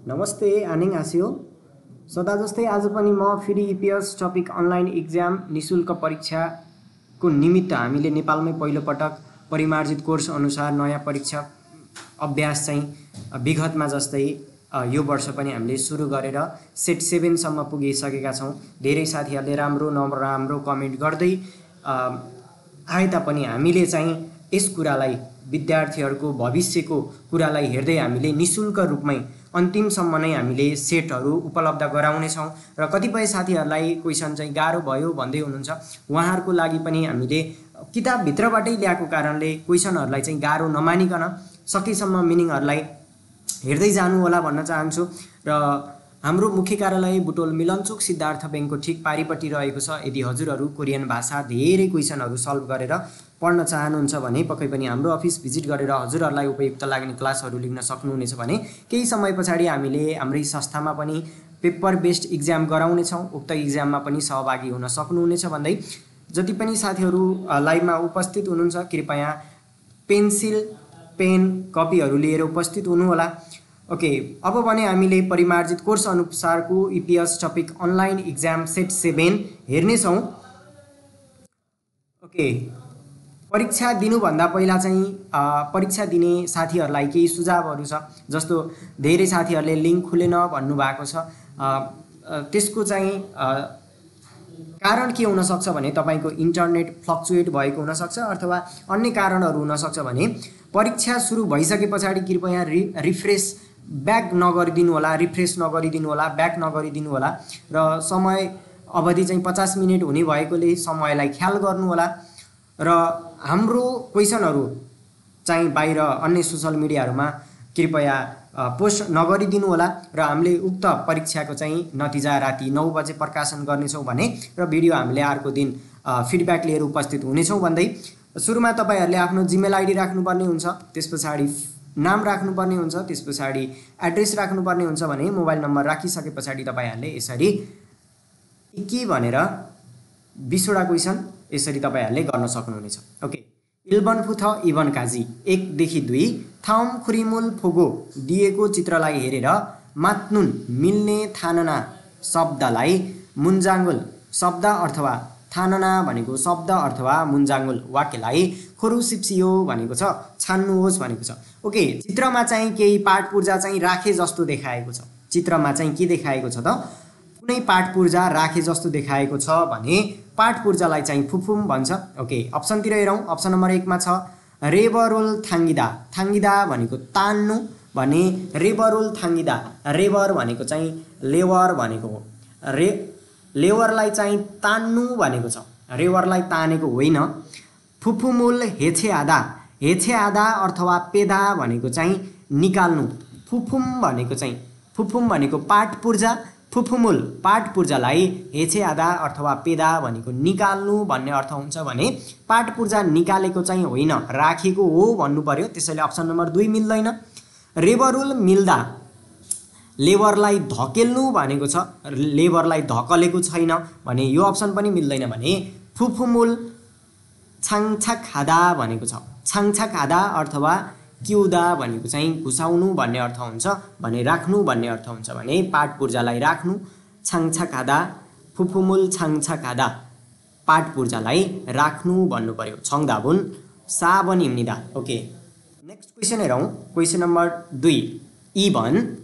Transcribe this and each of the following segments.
नमस्ते आनिङ आसियो सदा जस्तै आज पनि म फेरि इपिएस टपिक अनलाइन एक्जाम निशुल्क परीक्षाको निमित्त हामीले नेपालमै पहिलो पटक परिमार्जित कोर्स अनुसार नयाँ परीक्षा अभ्यास चाहिँ विगतमा जस्तै यो वर्ष पनि हामीले सुरु गरेर सेट 7 सम्म पुगिसकेका छौं। धेरै साथीहरूले राम्रो नराम्रो कमेन्ट गर्दै आए तापनि हामीले चाहिँ यस कुरालाई विद्यार्थीहरूको भविष्यको कुरालाई हेर्दै हामीले निशुल्क रूपमै अन्तिमसम्म नै हामीले सेटहरू उपलब्ध गराउने छौं र कतिपय साथीहरूलाई क्वेशन चाहिँ गाह्रो भयो भन्दै हुनुहुन्छ। उहाँहरूको लागि पनि हामीले किताब भित्रबाटै ल्याएको कारणले क्वेशनहरूलाई चाहिँ गाह्रो नमानिकन सकेसम्म मिनिङहरूलाई हेर्दै जानु होला भन्न चाहन्छु। र हाम्रो मुख्य कार्यालय बुटोल मिलनचोक सिद्धार्थ बैंकको ठीक पारिपट्टि रहेको छ। यदि हजुरहरू कोरियन भाषा धेरै क्वेशनहरू सल्भ गरेर पढ्न चाहनुहुन्छ भने पक्कै पनि हाम्रो अफिस भिजिट गरेर हजुरहरूलाई उपयुक्त लाग्ने क्लासहरू लिन सक्नुहुनेछ भने केही समय पछाडी हामीले हाम्रै संस्थामा पनि पेपर बेस्ड एक्जाम गराउने छौं। उक्त एक्जाममा पनि सहभागी हुन सक्नुहुनेछ भन्दै जति पनि साथीहरू लाइभमा उपस्थित हुनुहुन्छ कृपया पेन्सिल पेन कपीहरू लिएर उपस्थित हुनु होला। ओके, अब भने हामीले परिमार्जित कोर्स अनुसारको EPS topic online exam set 7 हेर्ने छौं। ओके, परीक्षा दिनु भन्दा पहिला चाहिँ परीक्षा दिने साथीहरूलाई केही सुझावहरू छ। जस्तो धेरै साथीहरूले लिंक खुलेन भन्नु भएको छ। त्यसको चाहिँ कारण के हुन सक्छ भने तपाईको इन्टरनेट फ्लक्चुएट भएको हुन सक्छ अथवा अन्य कारणहरू हुन सक्छ भने परीक्षा सुरु भइसके पछाडी कृपया रिफ्रेश ब्याक नगरिदिनु होला, रिफ्रेश नगरिदिनु होला, ब्याक नगरिदिनु होला र समय अवधि चाहिँ 50 मिनेट हुने भएकोले समयलाई ख्याल गर्नु होला र हाम्रो क्वेशनहरू चाहिँ बाहिर अन्य सोशल मिडियाहरुमा कृपया पोस्ट नगरिदिनु होला र हामीले उक्त परीक्षाको चाहिँ नतिजा राति 9 बजे प्रकाशन गर्नेछौं भने र भिडियो हामीले अर्को दिन फिडब्याक लिएर उपस्थित हुनेछौं भन्दै सुरुमा तपाईहरुले आफ्नो जीमेल आईडी राख्नुपर्ने हुन्छ, त्यसपछि नाम राख्नुपर्ने हुन्छ, त्यसपछि एड्रेस राख्नुपर्ने हुन्छ भने मोबाइल नम्बर राखिसके पछाडी तपाईहरुले यसरी के भनेर 20 वटा क्वेशन यसरी तपाईहरुले गर्न सक्नुहुनेछ। ओके, इल्बन फुथ इबन काजी 1 देखि 2 थाम खुरिमुल फुगो दिएको चित्रलाई हेरेर मात्नुन मिल्ने थानना शब्दलाई मुन्जाङ्गुल शब्द अथवा थानना भनेको शब्द अथवा मुन्जाङ्गुल वाक्यलाई खोरुसिप्सियो भनेको छ, छान्नुहोस् भनेको छ। ओके, चित्रमा चाहिँ केही पाठ पूर्जा चाहिँ राखे जस्तो देखाएको छ। चित्रमा चाहिँ के देखाएको छ त? कुनै पाठ पूर्जा राखे जस्तो देखाएको छ भने पाठ पूर्जालाई चाहिँ फुफुम भन्छ। ओके, अप्सनतिर हेरौं। अप्सन नम्बर 1 मा छ रेबरुल थाङ्गिदा। थाङ्गिदा भनेको तान्नु भने रेबरुल थाङ्गिदा। रेबर भनेको चाहिँ लेवर भनेको हो। लेवरलाई चाहिँ तान्नु भनेको छ, रेवरलाई तानेको होइन। फुफुमुल हेछे आदा। हेछे आदा अथवा पेदा भनेको चाहिँ निकाल्नु। फुफुम भनेको पाठ पूर्जा, फुफुमुल पाठ पूर्जालाई हेछे आदा अथवा पेदा भनेको निकाल्नु भन्ने अर्थ हुन्छ भने पाठ पूर्जा निकालेको चाहिँ होइन, राखेको हो भन्नु पर्यो। त्यसैले अप्सन नम्बर 2 मिल्दैन। रेबरुल मिल्दा लेबरलाई धकेल्नु भनेको छ, लेबरलाई धकलेको छैन भने यो अप्सन पनि मिल्दैन भने फुफुमुल छाङछा खादा भनेको छ। छाङछा खादा अथवा क्युदा भनेको चाहिँ घुसाउनु भन्ने अर्थ हुन्छ भने राख्नु भन्ने अर्थ हुन्छ भने पाठ पूर्जालाई राख्नु। छाङछा खादा फुफुमुल छाङछा खादा पाठ पूर्जालाई राख्नु भन्नु पर्यो। छङदाबुन साबन इम्निदा। ओके, नेक्स्ट क्वेशन हेरौं। क्वेशन नम्बर 2 इबन।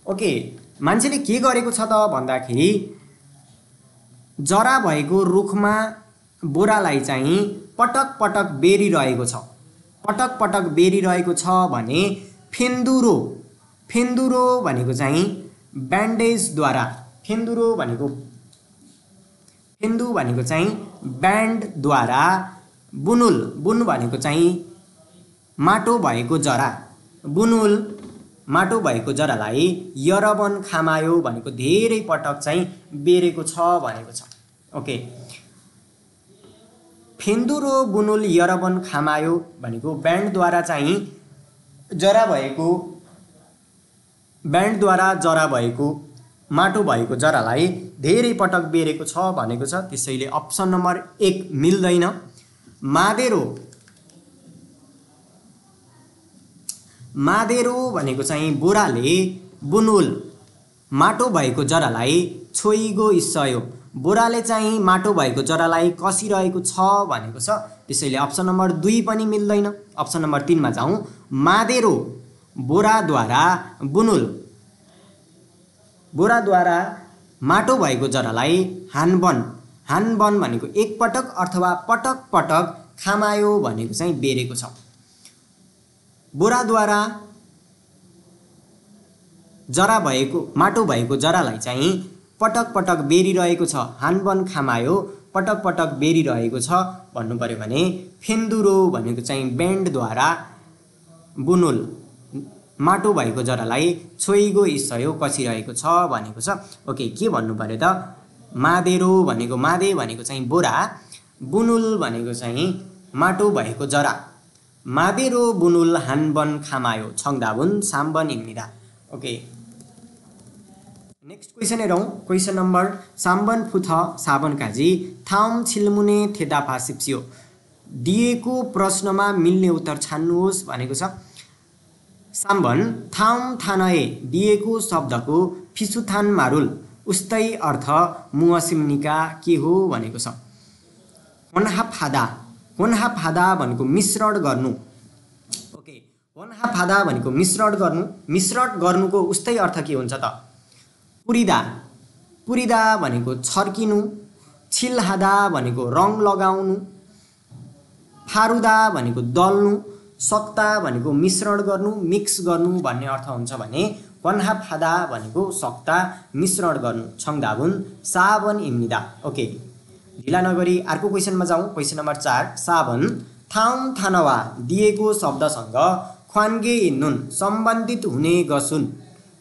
ओके, मान्छेले के गरेको छ त भन्दाखेरि जरा भएको रुखमा बोरालाई चाहिँ पटक पटक बेरिरहेको छ। पटक पटक बेरिरहेको छ भने फेन्दुरो। फेन्दुरो भनेको चाहिँ ब्यान्डेज द्वारा। फेन्दु भनेको चाहिँ ब्यान्ड द्वारा। बुनुल, बुन भनेको चाहिँ माटो भएको जरा। बुनुल माटो भएको जरालाई यरबन खामायो भनेको धेरै पटक चाहिँ बेरेको छ भनेको छ। ओके, फेन्दुरो बुनुल यरबन खामायो भनेको ब्यान्डद्वारा चाहिँ जरा भएको, ब्यान्डद्वारा जरा भएको माटो भएको जरालाई धेरै पटक बेरेको छ भनेको छ। त्यसैले अप्सन नम्बर 1 मिल्दैन। मादेरो। मादेरो भनेको चाहिँ बोराले बुनुल माटो भएको जरालाई छोइगो इस्सयो। बोराले चाहिँ माटो भएको जरालाई कसिरहेको छ भनेको छ, त्यसैले अप्सन नम्बर 2 पनि मिल्दैन। अप्सन नम्बर 3 मा जाउँ। मादेरो बोराद्वारा बुनुल बोराद्वारा माटो भएको जरालाई हानबन। हानबन भनेको एकपटक अथवा पटक पटक खामायो भनेको चाहिँ बेरेको छ। बोराद्वारा जरा भएको माटो भएको जरालाई चाहिँ पटक पटक बेरिरहेको छ। हानबन खामायो पटक पटक बेरिरहेको छ भन्नु पर्यो भने फेन्दुरो भनेको चाहिँ बेन्डद्वारा बुनुल माटो भएको जरालाई छोइगो इस्सयो कसिरहेको छ भनेको छ। ओके, के भन्नु पर्यो त? मादेरो भनेको मादे भनेको चाहिँ बोरा, बुनुल भनेको चाहिँ माटो भएको जरा। मादेरो बुनुल हानबन खामायो छङदाबुन साम्बन इम्निदा। ओके, नेक्स्ट क्वेसन हेरौँ। क्वेसन नम्बर साम्बन फुथ साबन काजी थाम छिल्मुने थेदाफा सिप्सियो। दिएको प्रश्नमा मिल्ने उत्तर छान्नुहोस् भनेको छ। साम्बन थाम थानए दिएको शब्दको फिसुथान मारुल उस्तै अर्थ मुअसिम्निका के हो भनेको छ। होन्हाफादा होन्हाफादा भनेको मिश्रण गर्नु। ओके, होन्हाफादा भनेको मिश्रण गर्नु। मिश्रण गर्नुको उस्तै अर्थ के हुन्छ त? पुरिदा पुरिदा भनेको छर्किनु। छिलहादा भनेको रङ लगाउनु। फारुदा भनेको दल्नु। सक्ता भनेको मिश्रण गर्नु, मिक्स गर्नु भन्ने अर्थ हुन्छ भने होन्हाफादा भनेको सक्ता मिश्रण गर्नु छङदाबुन साबन इम्निदा। ओके, ढिला नगरी अर्को क्वेसनमा जाउँ। Question number 4। साबन थाम थानवा दिएको शब्दसँग ख्वान्गे नुन सम्बन्धित हुने गसुन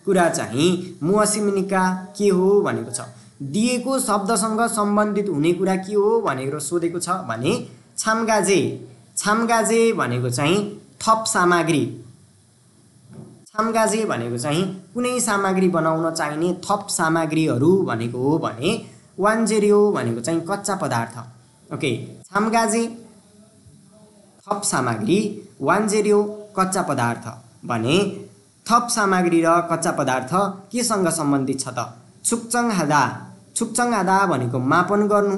कुरा चाहिँ मुअसिम्निका के हो भनेको छ। दिएको शब्दसँग सम्बन्धित हुने कुरा के हो भनेर सोधेको छ भने छामगाजे। छामगाजे भनेको चाहिँ थप सामग्री। छामगाजे भनेको चाहिँ कुनै सामग्री बनाउन चाहिने थप सामग्रीहरू भनेको हो भने वान्जेरियो भनेको चाहिँ कच्चा पदार्थ। ओके, छामगाजे थप सामग्री, वान्जेरियो कच्चा पदार्थ भने थप सामग्री र कच्चा पदार्थ केसँग सम्बन्धित छ त? छुक्चङ हादा छुक्चङ हादा भनेको मापन गर्नु।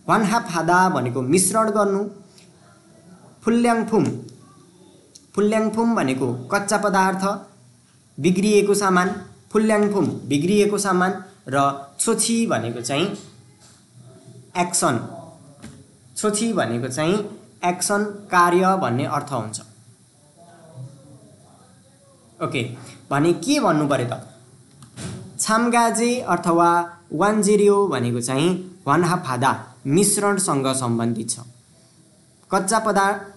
होन्हाफादा भनेको मिश्रण गर्नु। फुल्याङफुम फुल्याङफुम भनेको कच्चा पदार्थ, बिग्रिएको सामान। फुल्याङफुम बिग्रिएको सामान र छोची भनेको चाहिँ एक्सन। छोची भनेको चाहिँ एक्सन कार्य भन्ने अर्थ हुन्छ। ओके, भने के भन्नु पर्यो त? छामगाजे अथवा वान्जेरियो भनेको चाहिँ होन्हाफादा मिश्रणसँग सम्बन्धित छ। कच्चा पदार्थ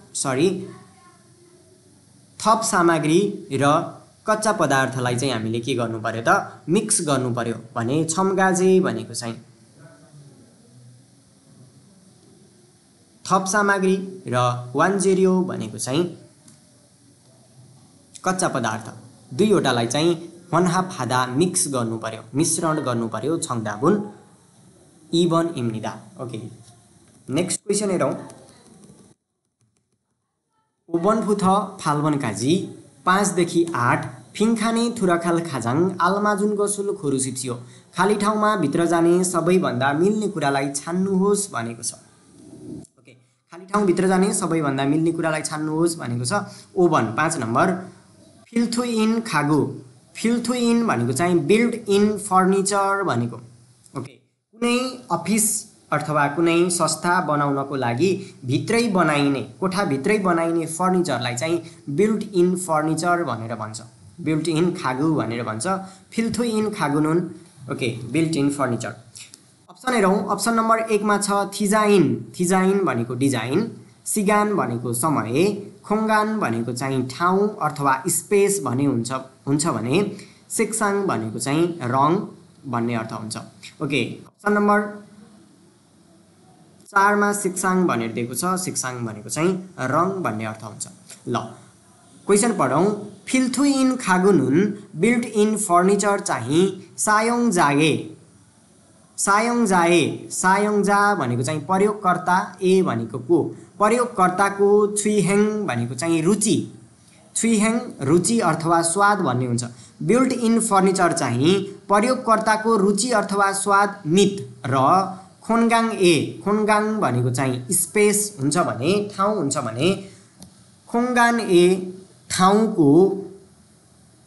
थप सामग्री र कच्चा पदार्थलाई चाहिँ हामीले के गर्नु पर्यो त? मिक्स गर्नु पर्यो भने छमगाजे भनेको चाहिँ थप सामग्री र वान्जेरियो भनेको चाहिँ कच्चा पदार्थ। दुईवटालाई चाहिँ होन्हाफादा मिक्स गर्नु पर्यो, मिश्रण गर्नु पर्यो छङदाबुन इबन इम्निदा। ओके, नेक्स्ट क्वेसन हेरौँ। ओबनफुथ फाल्बन काजी 5 देखि 8 फिङखाने थुराखाल खाजाङ आलमाजुन गसुल खोरु सिप्सियो। खाली ठाउँमा भित्र जाने सबैभन्दा मिल्ने कुरालाई छान्नुहोस् भनेको छ। ओके, खाली ठाउँ भित्र जाने सबैभन्दा मिल्ने कुरालाई छान्नुहोस् भनेको छ। ओभन 5 नम्बर। फिल्थु इन खागु। फिल्थु इन भनेको चाहिँ बिल्ड इन फर्निचर भनेको। ओके, कुनै अफिस अथवा कुनै संस्था बनाउनको लागि भित्रै बनाइने, कोठाभित्रै बनाइने फर्निचरलाई चाहिँ बिल्ट इन फर्निचर भनेर भन्छ। बिल्ट इन खागु भनेर भन्छ। फिल्थु इन खागुनुन। Okay, built in furniture. Option हेरौँ। अप्सन नम्बर 1 मा छ थिजाइन। थिजाइन भनेको डिजाइन। सिगान भनेको समय। खोङ्गान भनेको चाहिँ ठाउँ अथवा स्पेस भन्ने हुन्छ भने सेक्साङ भनेको चाहिँ रङ भन्ने अर्थ हुन्छ। ओके, अप्सन नम्बर 4 मा सेक्साङ भनेर दिएको छ। सेक्साङ भनेको चाहिँ रङ भन्ने अर्थ हुन्छ। ल, क्वेसन पढौँ। फिल्थु इन खागुनुन बिल्ट इन फर्निचर चाहिँ सायोङ जागे। सायोङ जाए। सायोङ जा भनेको चाहिँ प्रयोगकर्ता, ए भनेको को। प्रयोगकर्ताको छुइहेङ भनेको चाहिँ रुचि। छुइहेङ रुचि अथवा स्वाद भन्ने हुन्छ। बिल्ट इन फर्निचर चाहिँ प्रयोगकर्ताको रुचि अथवा स्वाद मित र खोनगाङ ए खोनगाङ भनेको चाहिँ स्पेस हुन्छ भने ठाउँ हुन्छ भने खोनगान ए ठाउँको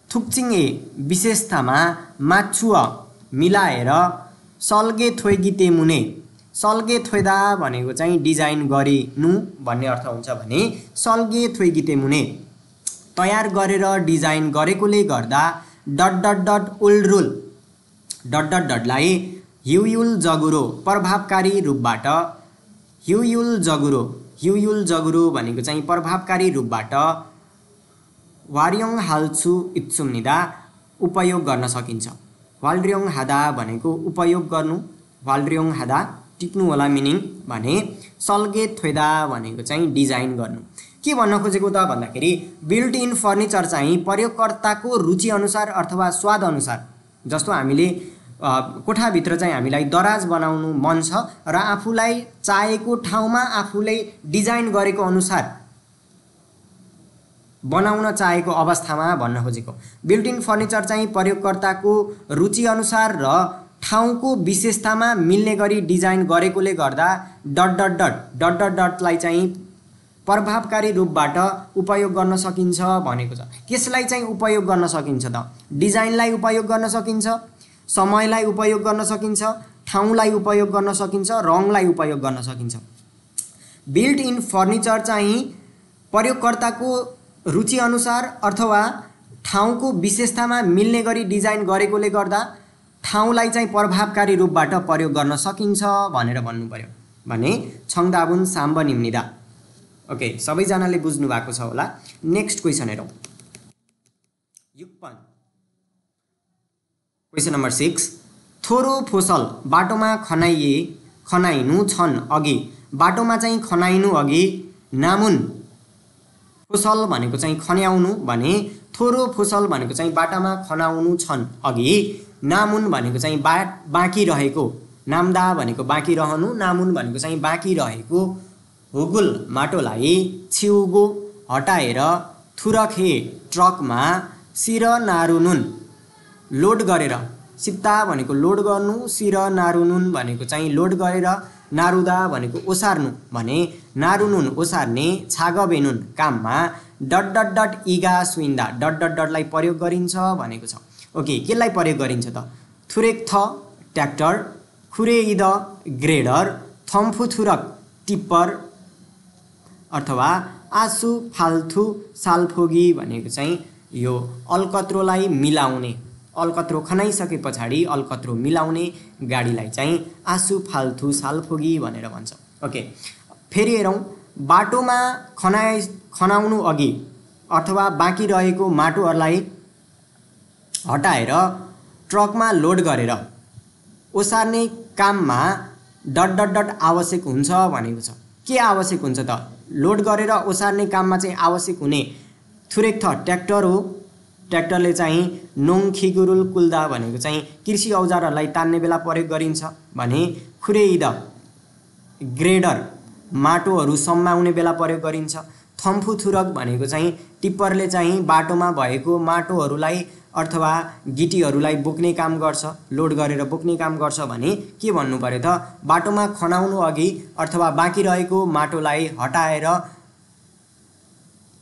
थुक्चिङ ए विशेषतामा माछुअ मिलाएर सल्गे थोइगिते मुने सल्गे थोइदा भनेको चाहिँ डिजाइन गरिनु भन्ने अर्थ हुन्छ भने सल्गे थोइगिते मुने तयार गरेर डिजाइन गरेकोले गर्दा डट डट डट उल्रुल डट डट डटलाई ह्युयुल जगुरो प्रभावकारी रूपबाट ह्युयुल जगुरो भनेको चाहिँ प्रभावकारी रूपबाट वार्योङ हाल्छु इत्सुम्निदा उपयोग गर्न सकिन्छ। वाल्ड्रियोङ हादा भनेको उपयोग गर्नु, वाल्ड्रियोङ हादा टिक्नु होला मिनिङ भने सल्गे थोइदा भनेको चाहिँ डिजाइन गर्नु। के भन्न खोजेको त भन्दाखेरि बिल्ट इन फर्निचर चाहिँ प्रयोगकर्ताको रुचि अनुसार अथवा स्वाद अनुसार, जस्तो हामीले कोठाभित्र चाहिँ हामीलाई दराज बनाउनु मन छ र आफूलाई चाहेको ठाउँमा आफूले डिजाइन गरेको अनुसार बनाउन चाहेको अवस्थामा भन्न खोजेको। बिल्ट इन फर्निचर चाहिँ प्रयोगकर्ताको रुचि अनुसार र ठाउँको विशेषतामा मिल्ने गरी डिजाइन गरेकोले गर्दा dot dot dot dot dot डटलाई चाहिँ प्रभावकारी रूपबाट उपयोग गर्न सकिन्छ भनेको छ। त्यसलाई चाहिँ उपयोग गर्न सकिन्छ त डिजाइनलाई उपयोग गर्न सकिन्छ, समयलाई उपयोग गर्न सकिन्छ, ठाउँलाई उपयोग गर्न सकिन्छ, रङलाई उपयोग गर्न सकिन्छ। बिल्ट इन फर्निचर चाहिँ प्रयोगकर्ताको रुचि अनुसार अथवा ठाउँको विशेषतामा मिल्ने गरी डिजाइन गरेकोले गर्दा ठाउँलाई चाहिँ प्रभावकारी रूपबाट प्रयोग गर्न सकिन्छ भनेर भन्नु पर्यो भने छङदाबुन साम्ब निम्निदा। ओके, सबैजनाले बुझ्नु भएको छ होला। नेक्स्ट क्वेसन हेरौँ। युक्पन क्वेसन नम्बर 6 थोरो फोसल बाटोमा खनाइनु छन् अघि बाटोमा चाहिँ खनाइनु अघि नामुन फोसल भनेको चाहिँ खन्याउनु भने थोरो फोसल भनेको चाहिँ बाटामा खनाउनु छन् अघि नामुन भनेको चाहिँ बाँकी रहेको नामदा भनेको बाँकी रहनु नामुन भनेको चाहिँ बाँकी रहेको हुगुल माटोलाई छिउगो हटाएर थुरखे ट्रकमा सिर नारुनुन लोड गरेर सित्ता भनेको लोड गर्नु सिर नारुनुन भनेको चाहिँ लोड गरेर नारुदा भनेको ओसार्नु भने नारुनुन ओसार्ने छागबेनुन काममा डट डट डट इगा सुइन्दा डट डट डटलाई प्रयोग गरिन्छ भनेको छ। ओके, केलाई प्रयोग गरिन्छ त थुरेक थ ट्र्याक्टर खुरे इद ग्रेडर थम्फुथुरक टिप्पर अथवा आसु फाल्थु सालफोगी भनेको चाहिँ यो अलकत्रोलाई मिलाउने अलकत्रो खनाइसके पछाडि अलकत्रो मिलाउने गाडीलाई चाहिँ आसु फाल्थु सालफोगी भनेर भन्छ। ओके, फेरि हेरौँ। बाटोमा खनाउनु अघि अथवा बाँकी रहेको माटोहरूलाई हटाएर ट्रकमा लोड गरेर ओसार्ने काममा डट डट डट आवश्यक हुन्छ भनेको छ। के आवश्यक हुन्छ त लोड गरेर ओसार्ने काममा चाहिँ आवश्यक हुने थुरेक थ ट्र्याक्टर हो। ट्र्याक्टरले चाहिँ नोङ खिगुरुल कुल्दा भनेको चाहिँ कृषि औजारहरूलाई तान्ने बेला प्रयोग गरिन्छ भने खुरेइद ग्रेडर माटोहरू सम्माउने बेला प्रयोग गरिन्छ। थम्फुथुरक भनेको चाहिँ टिप्परले चाहिँ बाटोमा भएको माटोहरूलाई अथवा गिटीहरूलाई बोक्ने काम गर्छ, लोड गरेर बोक्ने काम गर्छ भने के भन्नु पर्यो त बाटोमा खनाउनु अघि अथवा बाँकी रहेको माटोलाई हटाएर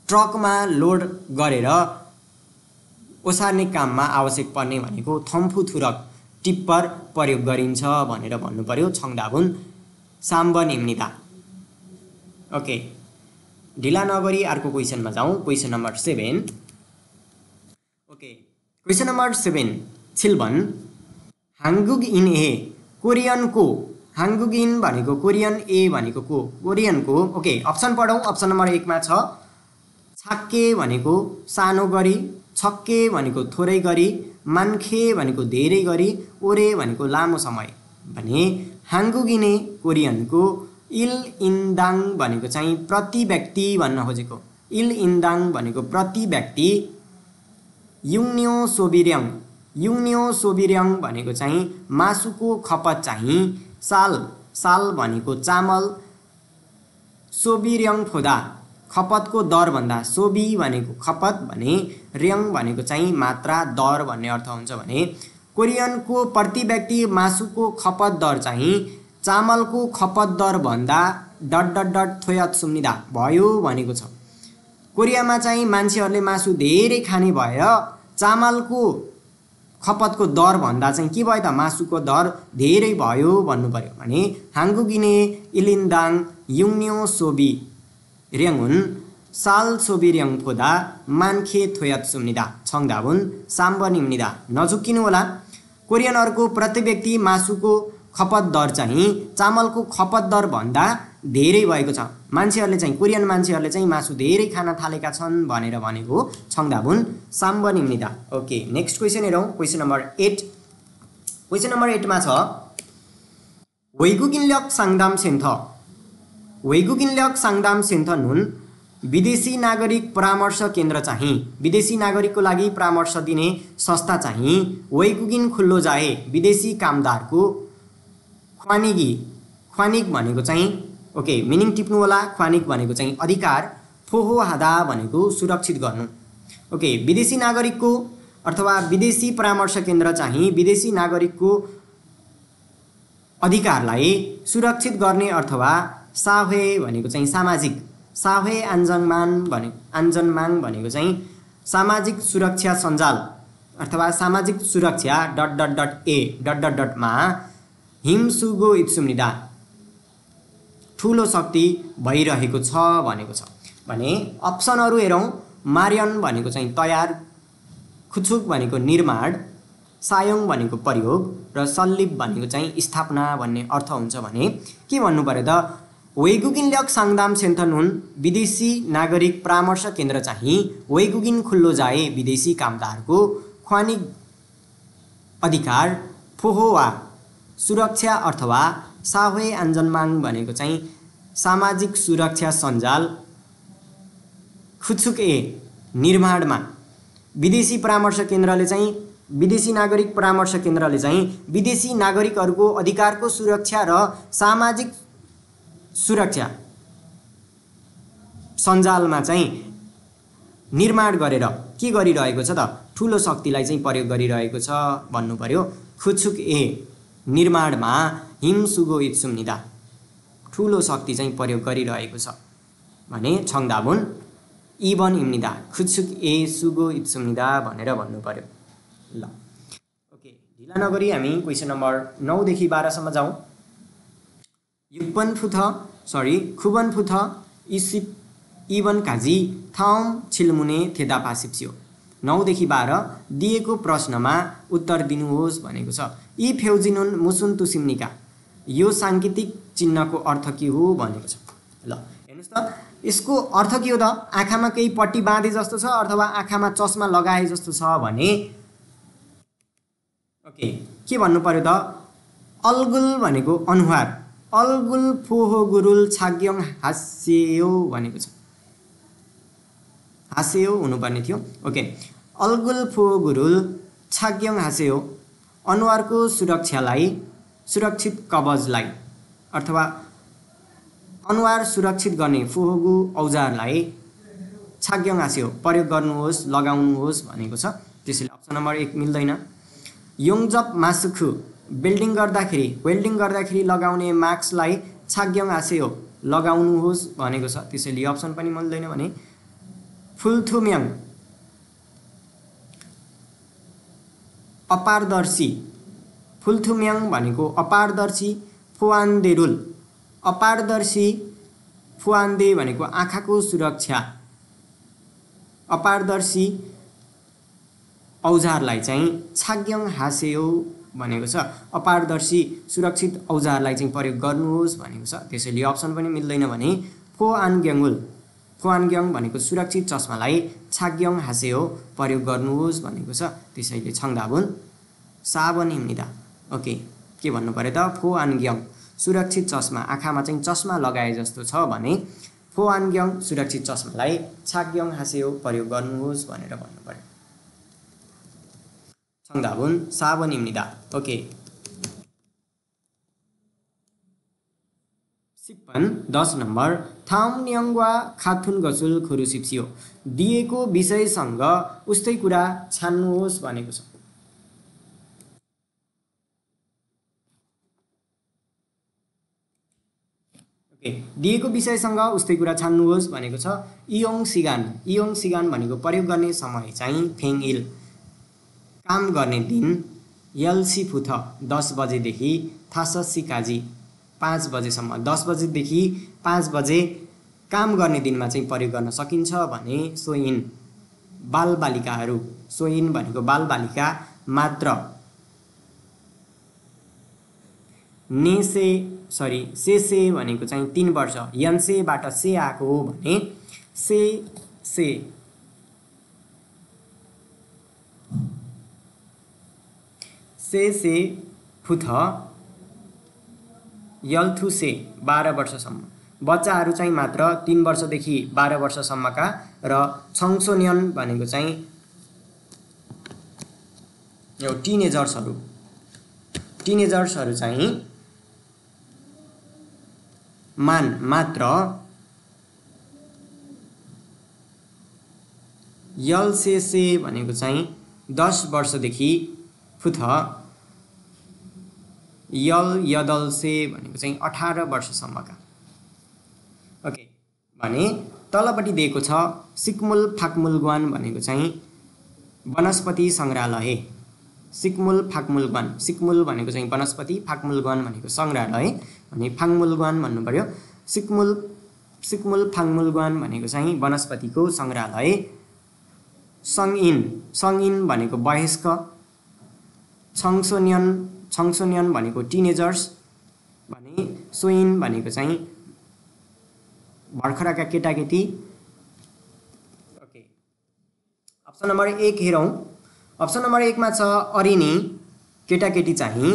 ट्रकमा लोड गरेर ओसार्ने काममा आवश्यक पर्ने भनेको थम्फुथुरक टिप्पर प्रयोग गरिन्छ भनेर भन्नु पर्यो छङदाबुन साम्ब निम्निदा। ओके, ढिला नगरी अर्को क्वेसनमा जाउँ। Question number 7। Okay, question number 7 छिल्बन हाङ्गुग इन ए कोरियनको हाङ्गुग इन भनेको कोरियन ए भनेको को कोरियनको। ओके, अप्सन पढौँ। अप्सन नम्बर 1 मा छ छाक्के भनेको सानो गरी, छक्के भनेको थोरै गरी, मान्खे भनेको धेरै गरी, ओरे भनेको लामो समय भने हाङ्गुगिने कोरियनको इल इन्दाङ भनेको चाहिँ प्रति व्यक्ति भन्न खोजेको। इल इन्दाङ भनेको प्रति व्यक्ति। युङ्न्यो सोबिर्याङ भनेको चाहिँ मासुको खपत चाहिँ साल भनेको चामल, सोबिर्याङ फोदा खपतको दर भन्दा सोबी भनेको खपत भने र्याङ भनेको चाहिँ मात्रा दर भन्ने अर्थ हुन्छ भने कोरियनको प्रति व्यक्ति मासुको खपत दर चाहिँ चामलको खपत दर भन्दा ... थोयात सुम्निदा भयो भनेको छ। कोरियामा चाहिँ मान्छेहरूले मासु धेरै खाने भएर चामलको खपतको दर भन्दा चाहिँ के भयो त मासुको दर धेरै भयो भन्नु पर्यो भने हाङ्गुगिने इलिन्दाङ युङ्न्यो सोबी र्याङुन साल सोबी र्याङ फोदा मान्खे थोयात सुम्निदा छङदाबुन साम्बनिम्निदा नझुक्किनु होला। कोरियनहरूको प्रति व्यक्ति मासुको खपत दर चाहिँ चामलको खपत दर भन्दा धेरै भएको छ। मान्छेहरूले चाहिँ कोरियन मान्छेहरूले चाहिँ मासु धेरै खान थालेका छन् भनेर भनेको छङदाबुन साम्बनिम्निदा। ओके, नेक्स्ट क्वेसन हेरौँ। Question number 8। क्वेसन नम्बर 8 मा छ वेइगुगिनल्याक सांगदाम सेन्थ वेइगुगिनल्याक सांगदाम सेन्थ नुन विदेशी नागरिक परामर्श केन्द्र चाहिँ विदेशी नागरिकको लागि परामर्श दिने संस्था चाहिँ वेइगुगिन खुल्लो जाए विदेशी कामदारको ख्वानिग भनेको चाहिँ ओके मिनिङ टिप्नु होला। ख्वानिग भनेको चाहिँ अधिकार, फोहो हादा भनेको सुरक्षित गर्नु। ओके, विदेशी नागरिकको अथवा विदेशी परामर्श केन्द्र चाहिँ विदेशी नागरिकको अधिकारलाई सुरक्षित गर्ने अथवा साहे भनेको चाहिँ सामाजिक साहे आन्जनमाङ भनेको चाहिँ सामाजिक सुरक्षा सञ्जाल अथवा सामाजिक सुरक्षा ... मा हिमसुगो इत्सुम्निदा ठुलो शक्ति भइरहेको छ भनेको छ भने अप्सनहरू हेरौँ। मार्यन भनेको चाहिँ तयार, खुचुक भनेको निर्माण, सायोङ भनेको प्रयोग र सल्लिप भनेको चाहिँ स्थापना भन्ने अर्थ हुन्छ भने के भन्नु पर्यो त वेइगुगिनल्याक सांगदाम सेन्थनुन विदेशी नागरिक परामर्श केन्द्र चाहिँ वेइगुगिन खुल्लो जाए विदेशी कामदारको ख्वानिग अधिकार, फोहोवा सुरक्षा अथवा साहे आन्जनमाङ भनेको चाहिँ सामाजिक सुरक्षा सञ्जाल, खुचुक निर्माणमा विदेशी परामर्श केन्द्रले चाहिँ विदेशी नागरिक परामर्श केन्द्रले चाहिँ विदेशी नागरिकहरूको अधिकारको सुरक्षा र सामाजिक सुरक्षा सञ्जालमा चाहिँ निर्माण गरेर के गरिरहेको छ त ठुलो शक्तिलाई चाहिँ प्रयोग गरिरहेको छ भन्नु पर्यो। खुचुक निर्माणमा हिमसुगो इत्सुम्निदा ठुलो शक्ति चाहिँ प्रयोग गरिरहेको छ भने छङदाबुन इबन इम्निदा खुचुक सुगो इत्सुम्निदा भनेर भन्नु पर्यो। ल ओके, ढिला नगरी हामी क्वेसन नम्बर 9 देखि 12 सम्म जाउँ। खुबन फुथ इसिप इबन काजी थाउम छिल्मुने थेदा पासिप्सियो 9 देखि 12 दिएको प्रश्नमा उत्तर दिनुहोस् भनेको छ। यी फेउजिनुन मुसुन तुसिम्निका यो साङ्केतिक चिन्हको अर्थ के हो भनेको छ। ल हेर्नुहोस् त यसको अर्थ के हो त आँखामा केही पट्टी बाँधे जस्तो छ अथवा आँखामा चस्मा लगाए जस्तो छ भने ओके के भन्नु पर्यो त अल्गुल भनेको अनुहार, अल्गुल फोहो गुरुल छाग्यङ हास्यो भनेको छ। हास्यो हुनुपर्ने थियो। ओके, अल्गुल फोहो गुरुल छाग्यङ हास्यो अनुहारको सुरक्षालाई सुरक्षित कवचलाई अथवा अनुहार सुरक्षित गर्ने फोहोगु औजारलाई छाग्यङ हास्यो प्रयोग गर्नुहोस् लगाउनुहोस् भनेको छ। त्यसैले अप्सन नम्बर 1 मिल्दैन। योङजप मासुखु वेल्डिङ गर्दाखेरि लगाउने मास्कलाई छाग्यङ हास्यो लगाउनुहोस् भनेको छ। त्यसैले अप्सन पनि मिल्दैन भने फुल्थुम्याङ अपारदर्शी, फुल्थुम्याङ भनेको अपारदर्शी, फुवान्देरुल अपारदर्शी, फुवान्दे भनेको आँखाको सुरक्षा, अपारदर्शी औजारलाई चाहिँ छाग्यङ हास्यो भनेको छ। अपारदर्शी सुरक्षित औजारलाई चाहिँ प्रयोग गर्नुहोस् भनेको छ। त्यसैले अप्सन पनि मिल्दैन भने फोआनग्यङ भनेको सुरक्षित चस्मालाई छाग्यङ हास्यो प्रयोग गर्नुहोस् भनेको छ। त्यसैले छङदाबुन साबनिम्निदा। ओके, के भन्नु पर्यो त फोआनग्यङ सुरक्षित चस्मा, आँखामा चाहिँ चस्मा लगाए जस्तो छ भने फोआनग्यङ सुरक्षित चस्मालाई छाग्यङ हास्यो प्रयोग गर्नुहोस् भनेर भन्नु पर्यो। छङदाबुन साबनिम्निदा। ओके, सिप्पन 10 नम्बर थाम न्याङ्वा खाथुन गसुल खुरुसिप्सियो दिएको विषयसँग उस्तै कुरा छान्नुहोस् भनेको छ। दिएको विषयसँग उस्तै कुरा छान्नुहोस् भनेको छ। इयोङ सिगान भनेको प्रयोग गर्ने समय चाहिँ फेङ इल, काम गर्ने दिन यल्सी फुथ 10 बजेदेखि थाससी काजी 5 बजेसम्म, 10 बजेदेखि 5 बजे काम गर्ने दिनमा चाहिँ प्रयोग गर्न सकिन्छ भने सोइन बालबालिकाहरू, सोइन भनेको बालबालिका मात्र, से भनेको चाहिँ 3 वर्ष, यन्सेबाट से आएको हो भने से फुथ यल्थुसे 12 वर्षसम्म, बच्चाहरू चाहिँ मात्र 3 वर्षदेखि 12 वर्षसम्मका, र छङसोन्यन भनेको चाहिँ यो टिनेजर्सहरू चाहिँ मात्र यल्सेसे भनेको चाहिँ 10 वर्षदेखि फुथ यदल्से भनेको चाहिँ 18 वर्षसम्मका। ओके, भने तलपट्टि दिएको छ सिक्मुल फाक्मुलग्वान भनेको चाहिँ वनस्पति सङ्ग्रहालय। सिक्मुल फाक्मुलग्वान, सिक्मुल भनेको चाहिँ वनस्पति, फाक्मुलग्वान भनेको सङ्ग्रहालय, भने फाङ्मुलग्वान भन्नु पर्यो। सिक्मुल फाङ्मुलग्वान भनेको चाहिँ वनस्पतिको सङ्ग्रहालय। सङइन भनेको वयस्क, छङसोन्यन भनेको टिनेजर्स, भने सोइन भनेको चाहिँ भर्खरका केटाकेटी। ओके, अप्सन नम्बर 1 हेरौँ। अप्सन नम्बर 1 मा छ अरिनी, केटाकेटी चाहिँ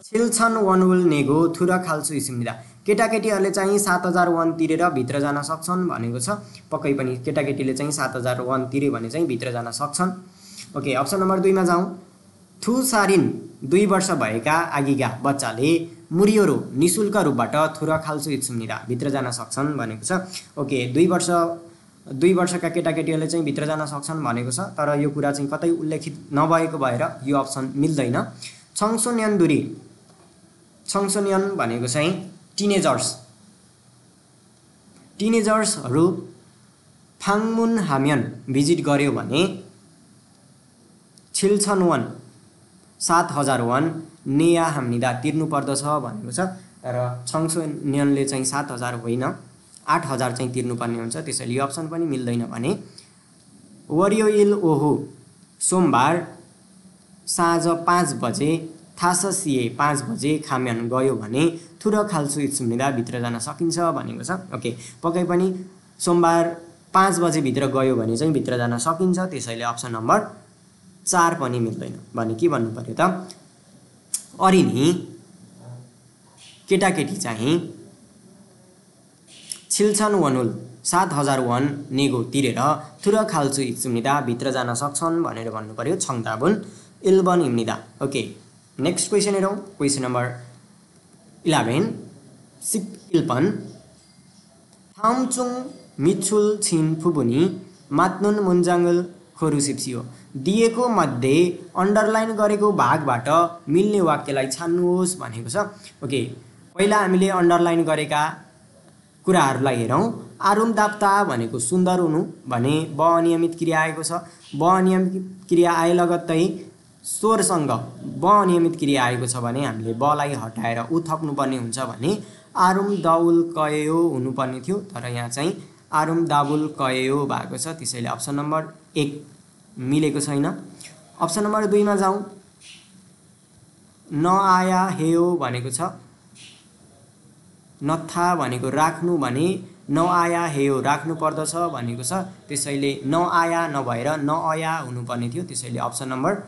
छिल्छन वनउल नेगो थुरा खाल्छु इसिम्दा, केटाकेटीहरूले चाहिँ 7000 वन तिरेर भित्र जान सक्छन् भनेको छ। पक्कै पनि केटाकेटीले चाहिँ 7000 वन तिरे भने चाहिँ भित्र जान सक्छन्। ओके, अप्सन नम्बर 2 मा जाउँ। थुसारिन 2 वर्ष भएका आगिगा बच्चाले मुरियोरो निशुल्क रूपबाट थुरा खाल्छु इत्सुम्निरा भित्र जान सक्छन् भनेको छ। ओके, 2 वर्षका केटाकेटीहरूले चाहिँ भित्र जान सक्छन् भनेको छ, तर यो कुरा चाहिँ कतै उल्लेखित नभएको भएर यो अप्सन मिल्दैन। छङसोन्यन भनेको चाहिँ टिनेजर्सहरू फाङ्मुन हाम्यन भिजिट गर्यो भने छिल्छन वन 7000 वन नेया हाम्निदा तिर्नु पर्दछ भनेको छ। तर छङसोन्यनले चाहिँ 7000 होइन 8000 चाहिँ तिर्नुपर्ने हुन्छ, त्यसैले यो अप्सन पनि मिल्दैन। भने वरियो इल ओहो सोमबार साँझ 5 बजे थाससिए 5 बजे खाम्यान गयो भने थुर खाल्छु इत्सुम्निदा भित्र जान सकिन्छ भनेको छ। ओके, पक्कै पनि सोमबार 5 बजे भित्र गयो भने चाहिँ भित्र जान सकिन्छ, त्यसैले अप्सन नम्बर 4 पनि मिल्दैन। भने के भन्नु पर्यो त, अरिनी केटाकेटी चाहिँ छिल्छन वनुल 7000 वन नेगो तिरेर थुर खाल्छु इत्सुम्निदा भित्र जान सक्छन् भनेर भन्नु पर्यो। छङदाबुन इल्बन इम्निदा। ओके, नेक्स्ट क्वेसन हेरौँ। क्वेसन नम्बर 11 सिप इल्पन थामचुङ मिछुल छिन फुबुनी मात्नुन मुन्जाङ्गल खोरुसिप्सियो, दिएको मध्ये अन्डरलाइन गरेको भागबाट मिल्ने वाक्यलाई छान्नुहोस् भनेको छ। ओके, पहिला हामीले अन्डरलाइन गरेका कुराहरूलाई हेरौँ। आरुम दाप्ता भनेको सुन्दर हुनु भने ब अनियमित क्रिया आएको छ। ब अनियमित क्रिया आए लगत्तै स्वरसँग ब अनियमित क्रिया आएको छ भने हामीले बलाई हटाएर उ थप्नुपर्ने हुन्छ भने आरुम दाउल कयो हुनुपर्ने थियो, तर यहाँ चाहिँ आरुम दाबुल कयो भएको छ, त्यसैले अप्सन नम्बर 1 मिलेको छैन। अप्सन नम्बर 2 मा जाउँ। नआया हेयो भनेको छ, नथा भनेको राख्नु भने नआया हेयो राख्नु पर्दछ भनेको छ, त्यसैले नआया नभएर नआया हुनुपर्ने थियो, त्यसैले अप्सन नम्बर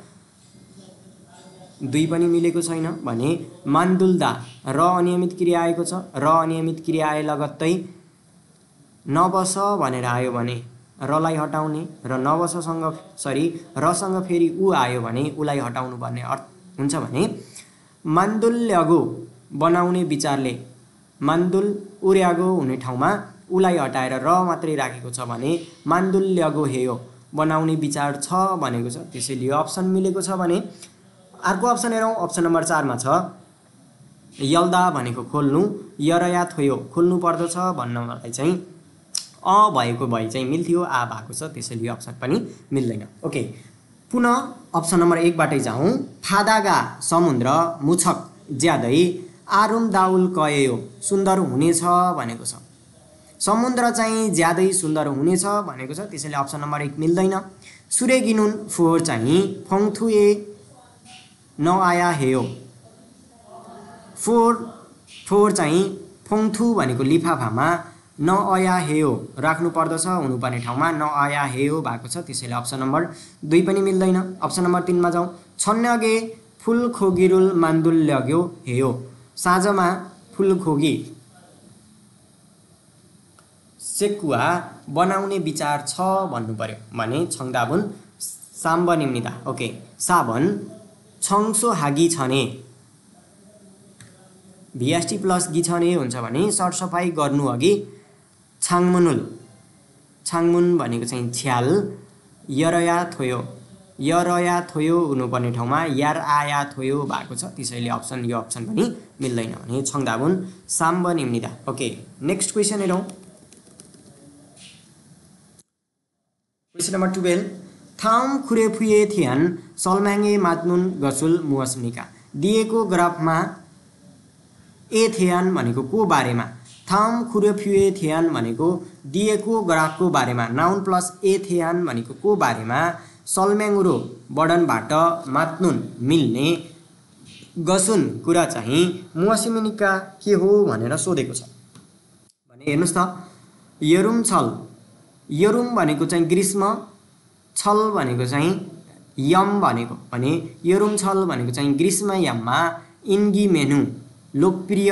2 पनि मिलेको छैन। भने मान्दुल्दा र अनियमित क्रिया आएको छ, र अनियमित क्रिया आए लगत्तै नबस भनेर आयो भने रलाई हटाउने, र नबससँग रसँग फेरि उ आयो भने उलाई हटाउनु पर्ने हुन्छ। भने मान्दुल्यगो बनाउने विचारले मान्दुल उर्यागो हुने ठाउँमा उलाई हटाएर र मात्रै राखेको छ भने मान्दुल्यगो हेयो बनाउने विचार छ भनेको छ। त्यसैले यो अप्सन मिलेको छ भने अर्को अप्सन हेरौँ। अप्सन नम्बर 4 मा छ यल्दा भनेको खोल्नु, यरया थोयो खोल्नु पर्दछ भन्नलाई चाहिँ भएको भए चाहिँ मिल्थ्यो, आ भएको छ, त्यसैले यो अप्सन पनि मिल्दैन। ओके, पुनः अप्सन नम्बर 1 बाटै जाउँ। फादागा समुद्र मुछक ज्यादै आरुम दाउल कयो सुन्दर हुनेछ भनेको छ। समुद्र चाहिँ ज्यादै सुन्दर हुनेछ भनेको छ, त्यसैले अप्सन नम्बर 1 मिल्दैन। सूर्य गिनुन फोहोर चाहिँ फङथुए नआया हेयो फोहोर चाहिँ फङथु भनेको लिफाफामा नआया हेयो राख्नु पर्दछ, हुनुपर्ने ठाउँमा नआया हेयो भएको छ, त्यसैले अप्सन नम्बर 2 पनि मिल्दैन। अप्सन नम्बर 3 मा जाउँ। छन्नगे फुल खोगिरुल मान्दुल लग्यो हेयो साँझमा फुलखोगी सेकुवा बनाउने विचार छ भन्नु पर्यो भने छङदाबुन साम्बनिम्निदा। ओके, साबन छङसो हागी छने भिएसटी प्लस गी छने हुन्छ भने सरसफाई गर्नु अघि छाङमुन भनेको चाहिँ छ्याल यरया थोयो हुनुपर्ने ठाउँमा यार आया थोयो भएको छ, त्यसैले यो अप्सन पनि मिल्दैन भने छङदाबुन साम्बनिम्निदा। ओके, नेक्स्ट क्वेसन हेरौँ। क्वेसन नम्बर 12 थाम खुरेफुए थियन सलमाङ्गे मात्नुन गसुल मुअस्मिका दिएको ग्राफमा ए थियन भनेको को बारेमा, थाम खुरेफुए थियन भनेको दिएको ग्राफको बारेमा, नाउन प्लस ए थियन भनेको को बारेमा, सलम्याङ्गुरो वर्णनबाट मात्नुन मिल्ने गसुन कुरा चाहिँ मुअस्मिका के हो भनेर सोधेको छ भने हेर्नुस् त। यरुम छल, यरुम भनेको चाहिँ ग्रीष्म, छल भनेको चाहिँ यम भनेको भने यरुम छल भनेको चाहिँ ग्रीष्म यममा इन्गी मेनु लोकप्रिय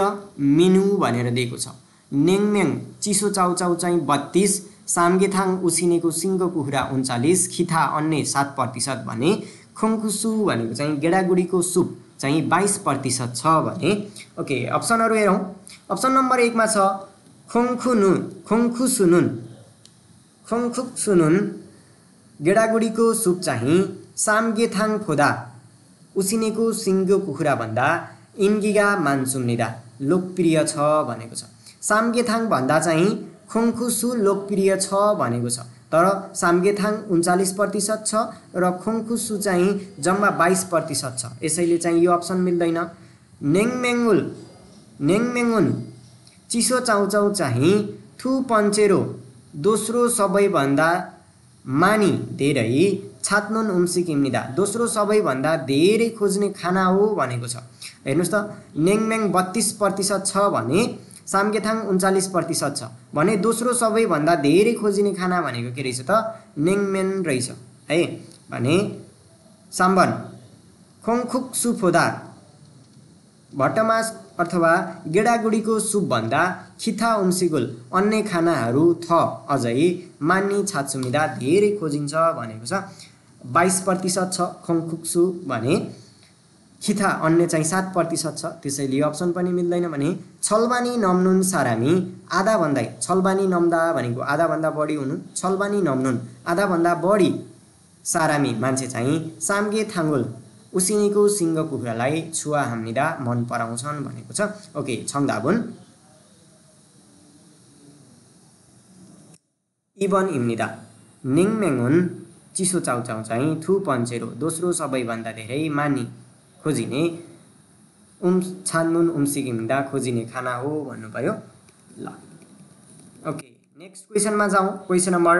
मेनु भनेर दिएको छ। नेङमेङ चिसो चाउचाउ चाहिँ 32, सामगेथाङ उसिनेको सिङ्गो कुखुरा 39, खिथा अन्य 7% भने खुङखुसु भनेको चाहिँ गेडागुडीको सुप चाहिँ 22% छ भने। ओके, अप्सनहरू हेरौँ। अप्सन नम्बर 1 मा छ खुङखुसुनुन गेडागुडीको सुप चाहिँ सामगेथाङ फोदा उसिनेको सिङ्गो कुखुरा भन्दा इन्गिगा मान्सुम्निदा लोकप्रिय छ भनेको छ। सामगेथाङ भन्दा चाहिँ खुङखुसु लोकप्रिय छ भनेको छ, तर सामगेथाङ 39% छ र खुङखुसु चाहिँ जम्मा 22% छ, यसैले चाहिँ यो अप्सन मिल्दैन। नेङमेङुन चिसो चाउचाउ चाहिँ थु पन्चेरो दोस्रो सबैभन्दा मानी धेरै छात्नुन उम्सिकिम्निदा दोस्रो सबैभन्दा धेरै खोज्ने खाना हो भनेको छ। हेर्नुस् त, नेङमेङ 32% छ भने सामगेथाङ 39% छ भने दोस्रो सबैभन्दा धेरै खोजिने खाना भनेको के रहेछ त नेङमेन रहेछ है भने साम्बन खोङखुक्सु फोदा भट्टमास अथवा गेडागुडीको सुपभन्दा खिथा उम्सिगुल अन्य खानाहरू थ अझै मान्ने छात्सुमिदा धेरै खोजिन्छ भनेको छ। 22% छ खोङखुक्सु भने खिथा अन्य चाहिँ 7% छ, त्यसैले यो अप्सन पनि मिल्दैन भने छलबानी नम्नुन सारामी आधा भन्दा छलबानी नम्दा भनेको आधा भन्दा बढी हुनु, छलबानी नम्नुन आधा भन्दा बढी सारामी मान्छे चाहिँ सामगे थाङ्गुल उसिनेको सिङ्ग कुखुरालाई छुवा हाम्निदा मन पराउँछन् भनेको छ। ओके, छङदाबुन इबन इम्निदा निङमेङुन चिसो चाउचाउ चाहिँ थु पन्चेरो दोस्रो सबैभन्दा धेरै मानी खोजिने छान्नुन उम्सिकिम्दा खोजिने खाना हो भन्नु पर्यो ल। ओके, नेक्स्ट क्वेसनमा जाउँ। क्वेसन नम्बर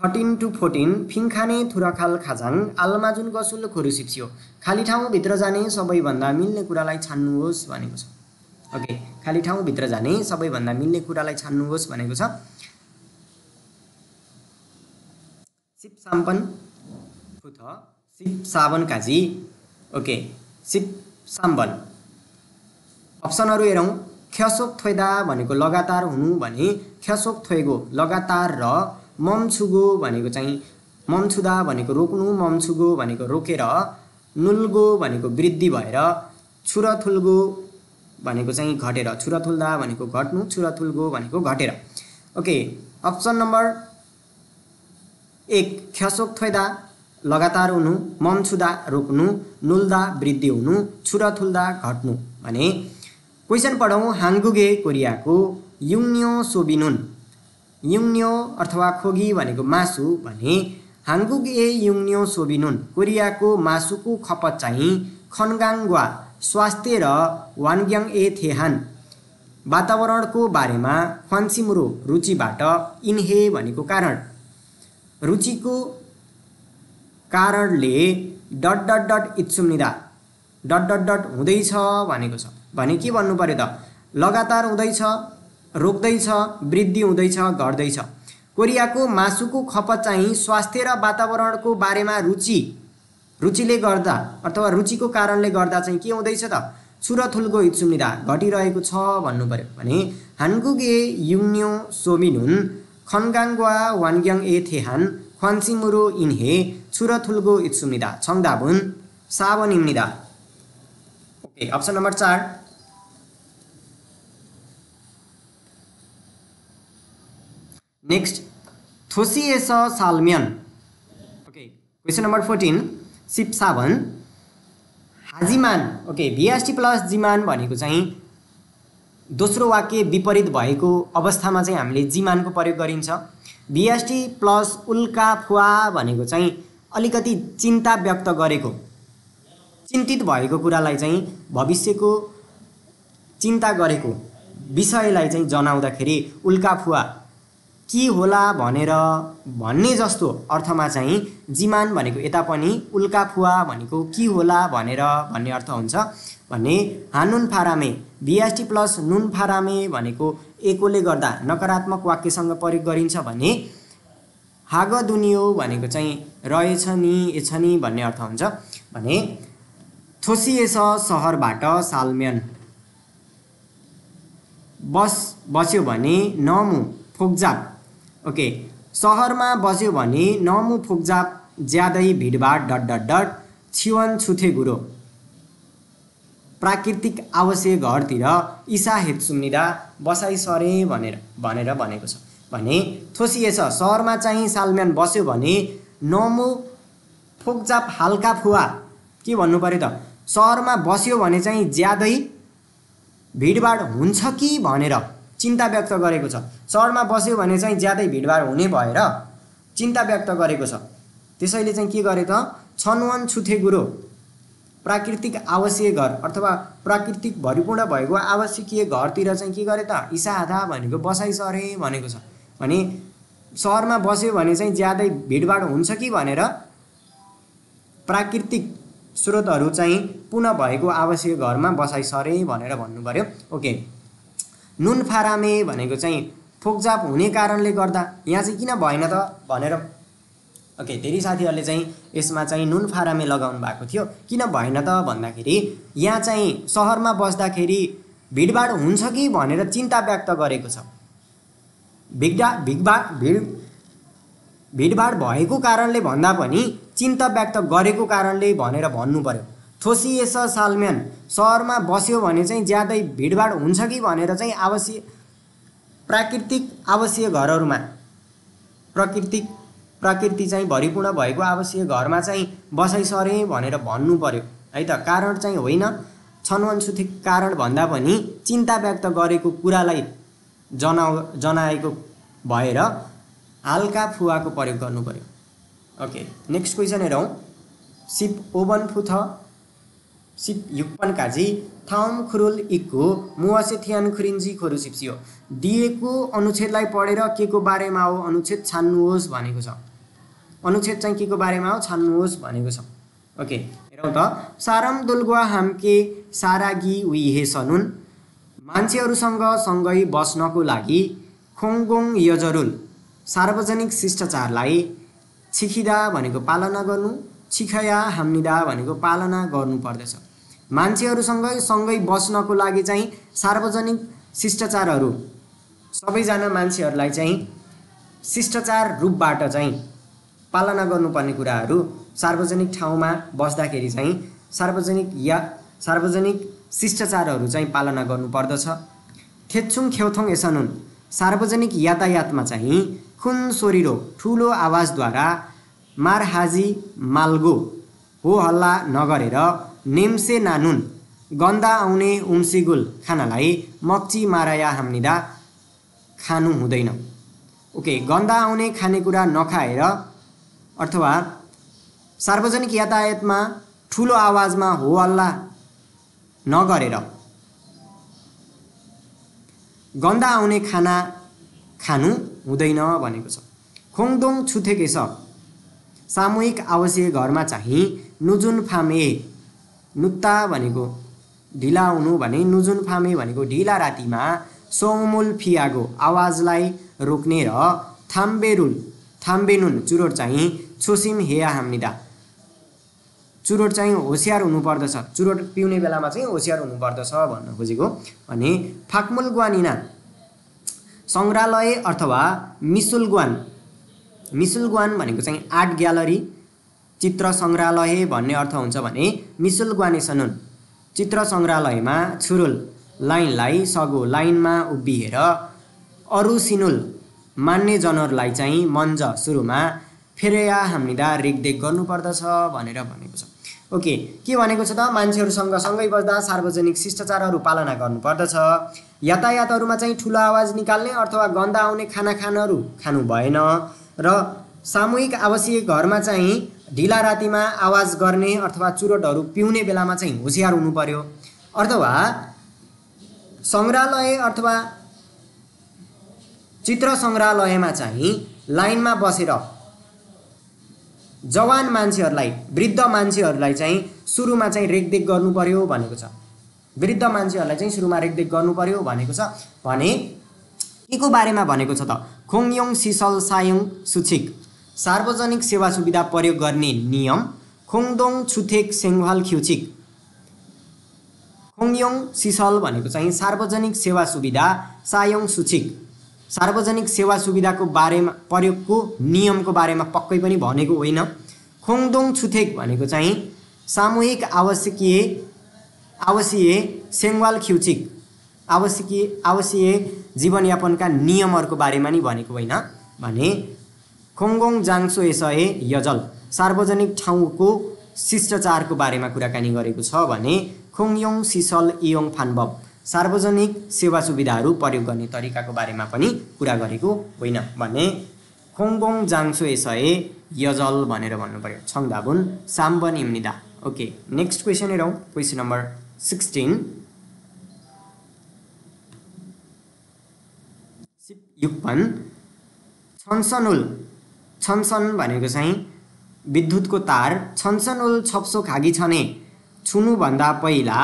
13 to 14 फिङखाने थुराखाल खाजाङ आलमाजुन गसुल खोरुसिप्सियो खाली ठाउँभित्र जाने सबैभन्दा मिल्ने कुरालाई छान्नुहोस् भनेको छ। ओके, खाली ठाउँभित्र जाने सबैभन्दा मिल्ने कुरालाई छान्नुहोस् भनेको छ। सिप साम्पन फुथ सिप साबन काजी। ओके, सिप साम्बन अप्सनहरू हेरौँ। ख्यासोक थोइदा भनेको लगातार हुनु भने ख्यासोक थोइगो लगातार र मम्छुगो भनेको चाहिँ मम्छुदा भनेको रोक्नु, मम्छुगो भनेको रोकेर, नुल्गो भनेको वृद्धि भएर, छुरथुल्गो भनेको चाहिँ घटेर, छुरथुल्दा भनेको घट्नु, छुरथुल्गो भनेको घटेर। ओके, अप्सन नम्बर 1 ख्यासोक थ्वेदा लगातार हुनु, मम छुदा रोक्नु, नुल्दा वृद्धि हुनु, छुरथुल्दा घट्नु। भने क्वेसन पढौँ। हाङ्गुगे कोरियाको युङ्न्यो सोबिनुन, युङ्न्यो अथवा खोगी भनेको मासु भने हाङ्गुगे युङ्न्यो सोबिनुन कोरियाको मासुको खपत चाहिँ खनगाङ्ग्वा स्वास्थ्य र वानग्याङ ए थेहान वातावरणको बारेमा ख्वान्सिमुरो रुचिबाट इन्हे भनेको कारण, रुचिको कारणले डट डट डट इत्सुम्निदा डट डट डट हुँदैछ भनेको छ। भने के भन्नु पर्यो त? लगातार हुँदैछ, रोक्दैछ, वृद्धि हुँदैछ, घट्दैछ। कोरियाको मासुको खपत चाहिँ स्वास्थ्य र वातावरणको बारेमा रुचिले गर्दा अथवा रुचिको कारणले गर्दा चाहिँ के हुँदैछ त? छुरथुल्गो इत्सुम्निदा घटिरहेको छ भन्नु पर्यो। भने हान्गुगे युङ्न्यो सोबिनुन खनगाङ्ग्वा वानग्याङ ए थेहान ख्वान्सिमुरो इन्हे छुरथुल्गो इत्सुम्निदा छङदाबुन साबनिम्निदा। ओके, अप्सन नम्बर 4 नेक्स्ट थोसिएस सालम्यन। ओके, क्वेसन नम्बर 14 सिपसाबन हाजिमान। ओके, भिएसटी प्लस जिमान भनेको चाहिँ दोस्रो वाक्य विपरीत भएको अवस्थामा चाहिँ हामीले जिमानको प्रयोग गरिन्छ। भिएसटी प्लस उल्का फुवा भनेको चाहिँ अलिकति चिन्ता व्यक्त गरेको, चिन्तित भएको कुरालाई चाहिँ भविष्यको चिन्ता गरेको विषयलाई चाहिँ जनाउँदाखेरि उल्का फुवा के होला भनेर भन्ने जस्तो अर्थमा चाहिँ जिमान भनेको यता पनि उल्का फुवा भनेको के होला भनेर भन्ने अर्थ हुन्छ। भने हानुन फारामे भिएसटी प्लस नुन फारामे भनेको एकोले गर्दा नकारात्मक वाक्यसँग प्रयोग गरिन्छ। भने हाग दुनियो भनेको चाहिँ रहेछ नि, एछ नि भन्ने अर्थ हुन्छ। भने थोसिएस सहरबाट सालम्यन बस्यो भने नमु फोक्जाप। ओके, सहरमा बस्यो भने नमु फोक्जाप ज्यादै भिडभाड डट डट डट छिवन छुथे गुरो प्राकृतिक आवासीय घरतिर ईसा हेत्सुम्निदा बसाइ सरे भनेर भनेको छ। भने थोसिएस सहरमा चाहिँ सालम्यन बस्यो भने नमु फोक्जाप हल्का फुवा के भन्नु पर्यो त? सहरमा बस्यो भने चाहिँ ज्यादै भिडभाड हुन्छ कि भनेर चिन्ता व्यक्त गरेको छ। सहरमा बस्यो भने चाहिँ ज्यादै भिडभाड हुने भएर चिन्ता व्यक्त गरेको छ। त्यसैले चाहिँ के गरे त? छनवन छुथे गुरो प्राकृतिक आवासीय घर अथवा प्राकृतिक भरिपूर्ण भएको आवासीय घरतिर चाहिँ के गरे त? ईसा आधा भनेको बसाइ सरे भनेको छ। भने सहरमा बस्यो भने चाहिँ ज्यादै भिडभाड हुन्छ कि भनेर प्राकृतिक स्रोतहरू चाहिँ पुनः भएको आवासीय घरमा बसाइ सरे भनेर भन्नु पर्यो। ओके, नुन फारामे भनेको चाहिँ फोक्जाप हुने कारणले गर्दा यहाँ चाहिँ किन भएन त भनेर ओके धेरै साथीहरूले चाहिँ यसमा चाहिँ नुन फारामे लगाउनु भएको थियो। किन भएन त भन्दाखेरि यहाँ चाहिँ सहरमा बस्दाखेरि भिडभाड हुन्छ कि भनेर चिन्ता व्यक्त गरेको छ। भिडभाड भएको कारणले भन्दा पनि चिन्ता व्यक्त गरेको कारणले भनेर भन्नु पर्यो। थोसिएस सालम्यन सहरमा बस्यो भने चाहिँ ज्यादै भिडभाड हुन्छ कि भनेर चाहिँ प्राकृतिक आवासीय घरहरूमा प्रकृति चाहिँ भरिपूर्ण भएको आवासीय घरमा चाहिँ बसाइ सरे भनेर भन्नु पर्यो है त। कारण चाहिँ होइन, छनवनछुथे कारण भन्दा पनि चिन्ता व्यक्त गरेको कुरालाई जनाएको भएर हल्का फुवाको प्रयोग गर्नु पर्यो। ओके, नेक्स्ट क्वेसन हेरौँ। सिप ओबन फुथ सिप युक्पन काजी थाउम खुरुल इक्को मुवासे थियान खुरिन्जी खोरु सिप्सियो। दिएको अनुच्छेदलाई पढेर के को बारेमा हो अनुच्छेद छान्नुहोस् भनेको छ। अनुच्छेद चाहिँ के को बारेमा हो छान्नुहोस् भनेको छ। ओके, हेरौँ त। सारम दुल्गुवा हाम्के सारागी उइहे सनुन मान्छेहरूसँग सँगै बस्नको लागि खोङगोङ यजरुल सार्वजनिक शिष्टाचारलाई छिखिदा भनेको पालना गर्नु, छिखया हाम्निदा भनेको पालना गर्नुपर्दछ। मान्छेहरूसँगै सँगै बस्नको लागि चाहिँ सार्वजनिक शिष्टाचारहरू सबैजना मान्छेहरूलाई चाहिँ शिष्टाचार रूपबाट चाहिँ पालना गर्नुपर्ने कुराहरू सार्वजनिक ठाउँमा बस्दाखेरि चाहिँ सार्वजनिक शिष्टाचारहरू चाहिँ पालना गर्नुपर्दछ। थेच्चुङ ख्यौथोङ एसनुन सार्वजनिक यातायातमा चाहिँ खुन सोरिरो ठुलो आवाजद्वारा मारहाजी माल्गो हो हल्ला नगरेर नेम्से नानुन गन्दा आउने उम्सिगुल खानालाई मक्ची माराया हाम्निदा खानु हुँदैन। ओके, गन्दा आउने खानेकुरा नखाएर अथवा सार्वजनिक यातायातमा ठुलो आवाजमा हो हल्ला नगरेर गन्दा आउने खाना खानु हुँदैन भनेको छ। खोङदोङ छुथेकेस सामूहिक आवासीय घरमा चाहिँ नुजुन फामे नुत्ता भनेको ढिला हुनु भने नुजुन फामे भनेको ढिला रातिमा सोमुल फियागो आवाजलाई रोक्ने र थाम्बेनुन चुरोट चाहिँ छोसिम हेया हाम्निदा चुरोट चाहिँ होसियार हुनुपर्दछ, चुरोट पिउने बेलामा चाहिँ होसियार हुनुपर्दछ भन्न खोजेको। अनि फाक्मुल ग्वानिना सङ्ग्रहालय अथवा मिसुलग्वान भनेको चाहिँ आर्ट ग्यालरी चित्र सङ्ग्रहालय भन्ने अर्थ हुन्छ भने मिसुलग्वानेसनुन चित्र सङ्ग्रहालयमा छुरुल लाइनलाई सगो लाइनमा उभिएर अरू सिनुल मान्ने जनहरूलाई चाहिँ मन्ज सुरुमा फेरेया हाम्निदा रेखदेख गर्नुपर्दछ भनेर भनेको छ। ओके, के भनेको छ त मान्छेहरूसँग सँगै बस्दा सार्वजनिक शिष्टाचारहरू पालना गर्नुपर्दछ। यातायातहरूमा चाहिँ ठुलो आवाज निकाल्ने अथवा गन्दा आउने खाना खानु भएन र सामूहिक आवासीय घरमा चाहिँ ढिला रातिमा आवाज गर्ने अथवा चुरोटहरू पिउने बेलामा चाहिँ होसियार हुनु पर्यो। अथवा सङ्ग्रहालय अथवा चित्र सङ्ग्रहालयमा चाहिँ लाइनमा बसेर जवान मान्छेहरूलाई वृद्ध मान्छेहरूलाई चाहिँ सुरुमा चाहिँ रेखदेख गर्नु पर्यो भनेको छ। वृद्ध मान्छेहरूलाई चाहिँ सुरुमा रेखदेख गर्नु पर्यो भनेको छ। भने के को बारेमा भनेको छ त खोङयोङ सिसल सायोङ सुछिक सार्वजनिक सेवा सुविधा प्रयोग गर्ने नियम खोङदोङ छुथेक सेङवाल ख्युचिक। खोङयोङ सिसल भनेको चाहिँ सार्वजनिक सेवा सुविधा सायोङ सुछिक सार्वजनिक सेवा सुविधाको बारेमा प्रयोगको नियमको बारेमा पक्कै पनि भनेको होइन। खोङदोङ छुथेक भनेको चाहिँ सामूहिक आवासीय सेङवाल ख्युचिक आवासीय जीवनयापनका नियमहरूको बारेमा नि भनेको होइन। भने खोङगोङ जाङसो एसए यजल सार्वजनिक ठाउँको शिष्टाचारको बारेमा कुराकानी गरेको छ। भने खोङयोङ सिसल इयोङ फानबब सार्वजनिक सेवा सुविधाहरू प्रयोग गर्ने तरिकाको बारेमा पनि कुरा गरेको होइन। भने खोङगोङ जाङसो एसए यजल भनेर भन्नु पर्यो। छङदाबुन साम्बन इम्निदा। ओके, नेक्स्ट क्वेसन हेरौँ। क्वेसन नम्बर 16 युक्पन छन्सन भनेको चाहिँ विद्युतको तार छन्सनुल छप्सो खागी छने छुनुभन्दा पहिला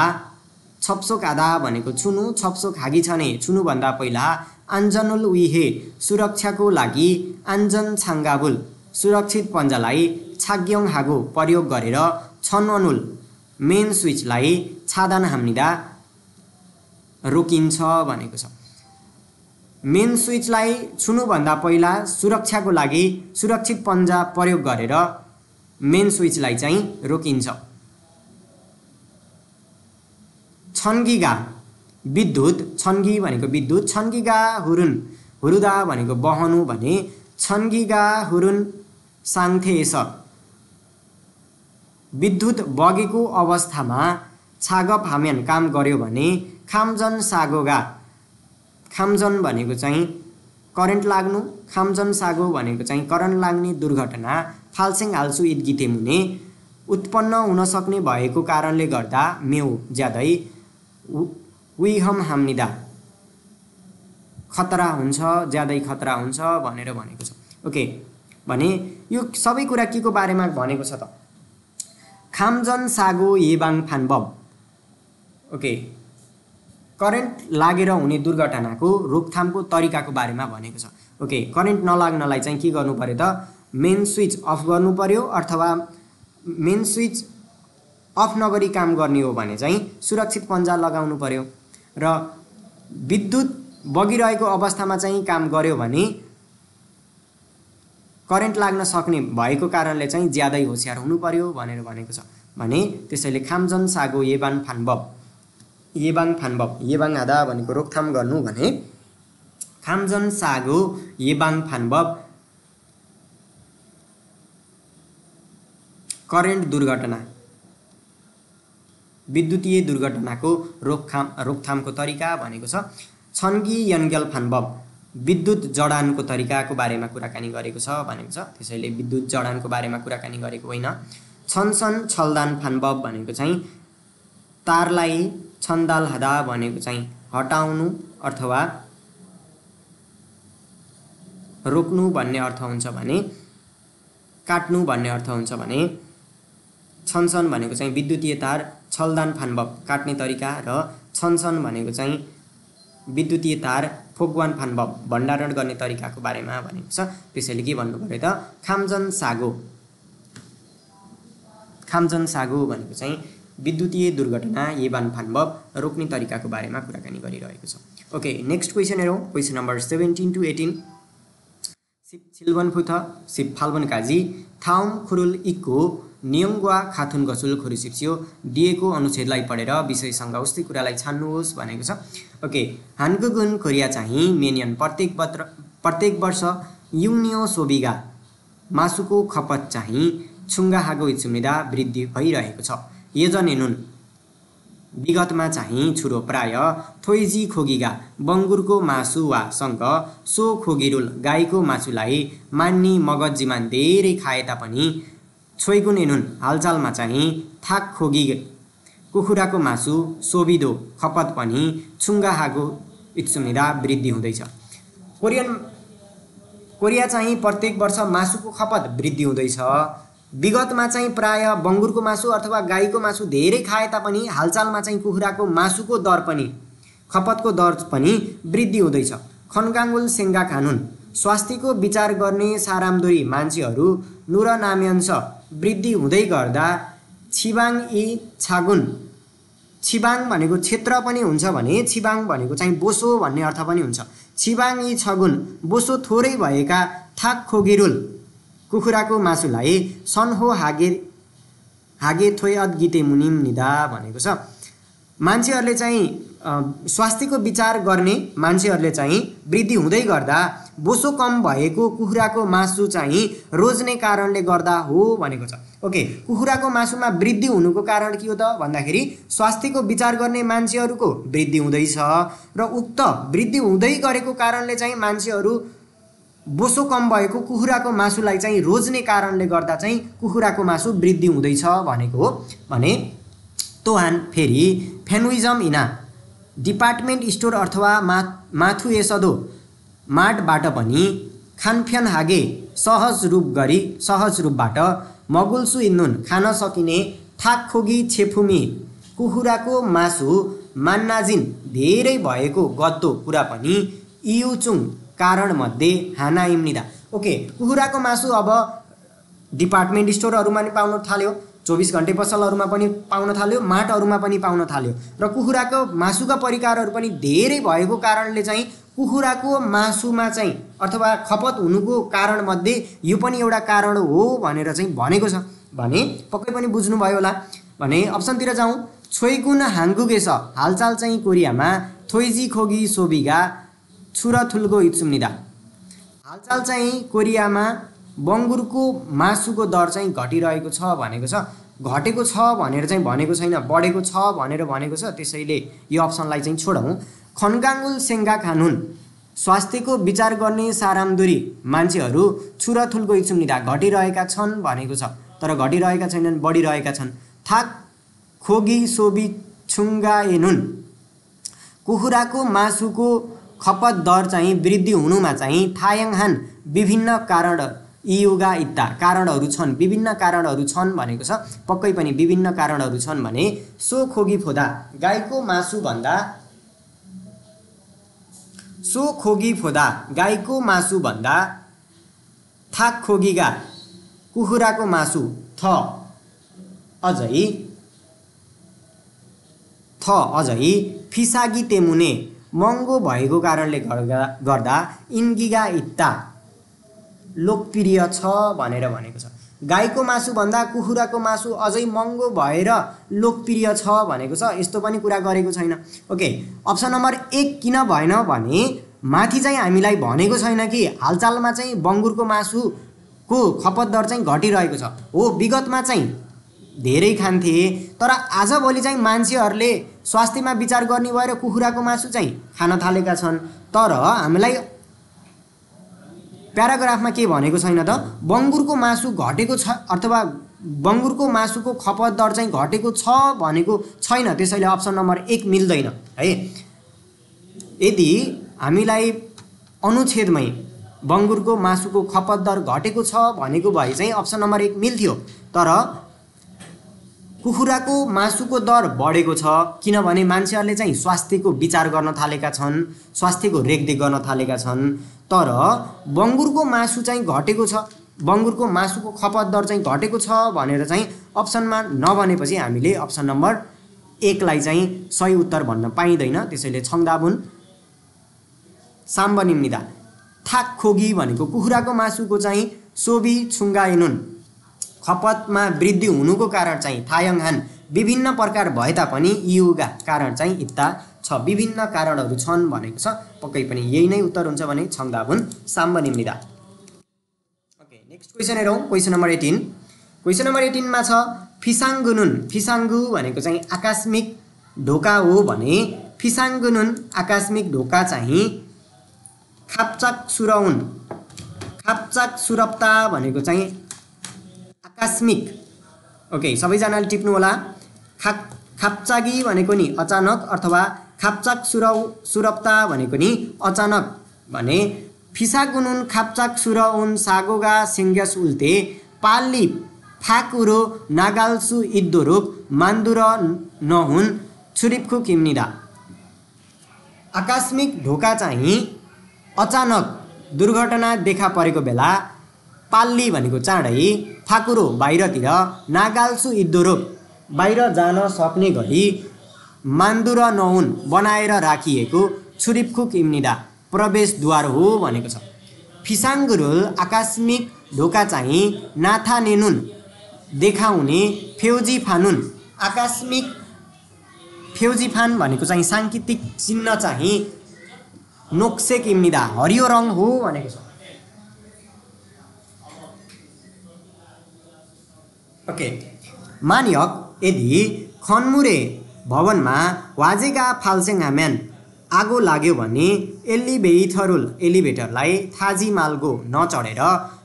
छप्सो कादा भनेको छुनु छप्सो खागी छने छुनुभन्दा पहिला आन्जनुल उइहे सुरक्षाको लागि आन्जन छाङ्गाबुल सुरक्षित पन्जालाई छाग्योङ हागो प्रयोग गरेर छनवनुल मेन स्विचलाई छादान हाम्निदा रोकिन्छ भनेको छ। मेन स्विचलाई छुनुभन्दा पहिला सुरक्षाको लागि सुरक्षित पन्जा प्रयोग गरेर मेन स्विचलाई चाहिँ रोकिन्छ। छन्गिगा विद्युत छन्गी भनेको विद्युत छन्गिगा हुरुदा भनेको बहनु भने छन्गिगा हुरुन साङ्थेस विद्युत बगेको अवस्थामा छागप हाम्यान काम गर्यो भने खामजन सागोगा खामजन भनेको चाहिँ करेन्ट लाग्नु खामजन सागो भनेको चाहिँ करेन्ट लाग्ने दुर्घटना फाल्सेङ हाल्सु इदगिते मुने उत्पन्न हुन सक्ने भएको कारणले गर्दा मेउ ज्यादै विहम हाम्निदा खतरा हुन्छ ज्यादै खतरा हुन्छ भनेर भनेको छ। ओके, भने यो सबै कुरा के को बारेमा भनेको छ त खामजन सागो येबाङ फानबब। ओके, करेन्ट लागेर हुने दुर्घटनाको रोकथामको तरिकाको बारेमा भनेको छ। ओके, करेन्ट नलाग्नलाई चाहिँ के गर्नु पर्यो त मेन स्विच अफ गर्नु पर्यो अथवा मेन स्विच अफ नगरी काम गर्ने हो भने चाहिँ सुरक्षित पन्जा लगाउनु पर्यो र विद्युत बगिरहेको अवस्थामा चाहिँ काम गर्यो भने करेन्ट लाग्न सक्ने भएको कारणले चाहिँ ज्यादै होशियार हुनु पर्यो भनेर भनेको छ। भने त्यसैले खामजन सागो येबाङ फान्बब येबाङ हादा भनेको रोकथाम गर्नु भने खामजन सागो येबाङ फान्बब करेन्ट दुर्घटना विद्युतीय दुर्घटनाको रोकथामको तरिका भनेको छ छन्गी यनगेल फान्बब विद्युत जडानको तरिकाको बारेमा कुराकानी गरेको छ भनेको छ। त्यसैले विद्युत जडानको बारेमा कुराकानी गरेको होइन। छनसन छलदान फान्बब भनेको चाहिँ तारलाई छन्दाल हदा भनेको चाहिँ हटाउनु अथवा रोक्नु भन्ने अर्थ हुन्छ भने काट्नु भन्ने अर्थ हुन्छ भने छनसन भनेको चाहिँ विद्युतीय तार, छलदान फान्बब काट्ने तरिका र छनसन भनेको चाहिँ विद्युतीय तार फोगवान फान्बब भण्डारण गर्ने तरिकाको बारेमा भनेको छ। त्यसैले के भन्नु पर्यो त खामजन सागो भनेको चाहिँ विद्युतीय दुर्घटना येबान फान्बब रोक्ने तरिकाको बारेमा कुराकानी गरिरहेको छ। ओके, नेक्स्ट क्वेसन हेरौँ। Question number 17 to 18। सिप छिलवन फुथ सिप फाल्वन काजी थाउम खुरुल इक्को नियमगुवा खाथुन गसुल खुरुसिप्सियो दिएको अनुच्छेदलाई पढेर विषयसँग उस्तै कुरालाई छान्नुहोस् भनेको छ। ओके, हानगुगुन कोरिया चाहिँ मेनियन प्रत्येक वर्ष युनियो सोबिगा मासुको खपत चाहिँ छुङ्गा हागो इचुम्निदा वृद्धि भइरहेको छ। यजनेनुन विगतमा चाहिँ छुरो प्राय थोइजी खोगीगा बङ्गुरको मासु वा सँग सो खोगिरुल गाईको मासुलाई मान्ने मगज जिमान धेरै खाए तापनि छोइगुन एनुन हालचालमा चाहिँ थाक खोगी कुखुराको मासु सोबिदो खपत पनि छुङ्गा हागो इत्सुमिदा वृद्धि हुँदैछ। कोरिया चाहिँ प्रत्येक वर्ष मासुको खपत वृद्धि हुँदैछ। विगतमा चाहिँ प्राय बङ्गुरको मासु अथवा गाईको मासु धेरै खाए तापनि हालचालमा चाहिँ कुखुराको मासुको दर पनि खपतको दर पनि वृद्धि हुँदैछ। खनगाङ्गुल सेङ्गा कानुन स्वास्थ्यको विचार गर्ने सारामदोरी मान्छेहरू नुर नाम्यांश वृद्धि हुँदै गर्दा छिबाङ इ छागुन छिबाङ भनेको क्षेत्र पनि हुन्छ भने छिबाङ भनेको चाहिँ बोसो भन्ने अर्थ पनि हुन्छ। छिबाङ इ छगुन बोसो थोरै भएका थाक खोगिरुल कुखुराको मासुलाई सन्हो हागे थोयद गीते मुनिम निदा भनेको छ। मान्छेहरूले चाहिँ स्वास्थ्यको विचार गर्ने मान्छेहरूले चाहिँ वृद्धि हुँदै गर्दा बोसो कम भएको कुखुराको मासु चाहिँ रोज्ने कारणले गर्दा हो भनेको छ। ओके, कुखुराको मासुमा वृद्धि हुनुको कारण के हो त भन्दाखेरि स्वास्थ्यको विचार गर्ने मान्छेहरूको वृद्धि हुँदैछ र उक्त वृद्धि हुँदै गरेको कारणले चाहिँ मान्छेहरू बोसो कम भएको कुखुराको मासुलाई चाहिँ रोज्ने कारणले गर्दा चाहिँ कुखुराको मासु वृद्धि हुँदैछ भनेको हो भने तोहान फेरि फेनुइजम इना डिपार्टमेन्ट स्टोर अथवा माथु यसदो माटबाट पनि खानफ्यान हागे सहज रूपबाट मगुल्सु इन्नुन खान सकिने थाक खोगी छेफुमी कुखुराको मासु मान्नाजिन धेरै भएको गद्दो कुरा पनि इयुचुङ कारणमध्ये हाना इम्निदा। ओके, कुखुराको मासु अब डिपार्टमेन्ट स्टोरहरूमा पनि पाउन थाल्यो, 24 घण्टे पसलहरूमा पनि पाउन थाल्यो, माटहरूमा पनि पाउन थाल्यो र कुखुराको मासुका परिकारहरू पनि धेरै भएको कारणले चाहिँ कुखुराको मासुमा चाहिँ अथवा खपत हुनुको कारणमध्ये यो पनि एउटा कारण हो भनेर चाहिँ भनेको छ भने पक्कै पनि बुझ्नुभयो होला। भने अप्सनतिर जाउँ। छोइगुन हाङ्गुगेस हालचाल चाहिँ कोरियामा थोइजी खोगी सोबिगा छुरा थुल्गो इत्सुम्निदा हालचाल चाहिँ कोरियामा बङ्गुरको मासुको दर चाहिँ घटिरहेको छ भनेको छ। घटेको छ भनेर चाहिँ भनेको छैन, बढेको छ भनेर भनेको छ। त्यसैले यो अप्सनलाई चाहिँ छोडौँ। खनगाङ्गुल सेङ्गा खानुन स्वास्थ्यको विचार गर्ने सारामदुरी मान्छेहरू छुराथुल्को इचुम्निदा घटिरहेका छन् भनेको छ, तर घटिरहेका छैनन्, बढिरहेका छन्। थाक खोगी सोबी छुङ्गा एनुन कुखुराको मासुको खपत दर चाहिँ वृद्धि हुनुमा चाहिँ थायाङहान विभिन्न कारण इयुगा इत्ता कारणहरू छन्, विभिन्न कारणहरू छन् भनेको छ। पक्कै पनि विभिन्न कारणहरू छन् भने सो खोगी फोदा गाईको मासु भन्दा थाक खोगीगा कुखुराको मासु अझै फिसागी तेमुने महँगो भएको कारणले गर्दा इन्गिगा इत्ता लोकप्रिय छ भनेर भनेको छ। गाईको मासु भन्दा कुखुराको मासु अझै महँगो भएर लोकप्रिय छ भनेको छ। यस्तो पनि कुरा गरेको छैन। ओके, अप्सन नम्बर 1 किन भएन भने माथि चाहिँ हामीलाई भनेको छैन कि हालचालमा चाहिँ बङ्गुरको मासुको खपत दर चाहिँ घटिरहेको छ। हो, विगतमा चाहिँ धेरै खान्थे, तर आजभोलि चाहिँ मान्छेहरूले स्वास्थ्यमा विचार गर्ने भएर कुखुराको मासु चाहिँ खान थालेका छन्। तर हामीलाई प्याराग्राफमा के भनेको छैन त, बङ्गुरको मासु घटेको छ अथवा बङ्गुरको मासुको खपत दर चाहिँ घटेको छ भनेको छैन। त्यसैले अप्सन नम्बर 1 मिल्दैन है। यदि हामीलाई अनुच्छेदमै बङ्गुरको मासुको खपत दर घटेको छ भनेको भए चाहिँ अप्सन नम्बर 1 मिल्थ्यो, तर कुखुराको मासुको दर बढेको छ किनभने मान्छेहरूले चाहिँ स्वास्थ्यको विचार गर्न थालेका छन्, स्वास्थ्यको रेखदेख गर्न थालेका छन्। तर बङ्गुरको मासु चाहिँ घटेको छ, बङ्गुरको मासुको खपत दर चाहिँ घटेको छ भनेर चाहिँ अप्सनमा नभनेपछि हामीले अप्सन नम्बर 1 लाई चाहिँ सही उत्तर भन्न पाइँदैन। त्यसैले छङ्दाबुन साम्बनिम्निदा थाक खोगी भनेको कुखुराको मासुको चाहिँ सोबी छुङ्गाएनुन खपतमा वृद्धि हुनुको कारण चाहिँ थायङहान विभिन्न प्रकार भए तापनि युगा कारण चाहिँ इत्ता छ, विभिन्न कारणहरू छन् भनेको छ। पक्कै पनि यही नै उत्तर हुन्छ भने छङ्दाबुन साम्बनिम्निदा। ओके, नेक्स्ट क्वेसन हेरौँ। Question number 18। क्वेसन नम्बर 18 मा छ फिसाङ्गुनुन। फिसाङ्गु भनेको चाहिँ आकस्मिक ढोका हो भने फिसाङ्गुनुन आकस्मिक ढोका चाहिँ खाप्चाक सुराउन। खाप्चाक सुरप्ता भनेको चाहिँ आकस्मिक। ओके, सबैजनाले टिप्नु होला। खाप्चागी भनेको नि अचानक अथवा खाप्चाक सुरप्ता भनेको नि अचानक भने फिसागुनुन खाप्चाक सुराउन सागोगा सिङ्ग्यास उल्टे पाल्ली फाकुरो नागाल्सु इद्दोरुक मान्दुर नहुन छुरिपखु किम्निदा। आकस्मिक ढोका चाहिँ अचानक दुर्घटना देखा परेको बेला पाल्ली भनेको चाँडै, फाकुरो बाहिरतिर, नागाल्सु इद्दोरुक बाहिर जान सक्ने गरी, मान्दुर नहुन बनाएर राखिएको छुरिपखुक इम्निदा प्रवेशद्वार हो भनेको छ। फिसाङ्गुरुल आकस्मिक ढोका चाहिँ नाथा नेनुन देखाउने फेउजी फानुन। आकस्मिक फेउजी फान भनेको चाहिँ साङ्केतिक चिन्ह चाहिँ नोक्सेक इम्निदा हरियो रङ हो भनेको छ। ओके, मानियक यदि खन्मुरे भवनमा वाजेगा फाल्सेङ हाम्यान आगो लाग्यो भने एलिभेटरलाई थाजी मालगो नचढेर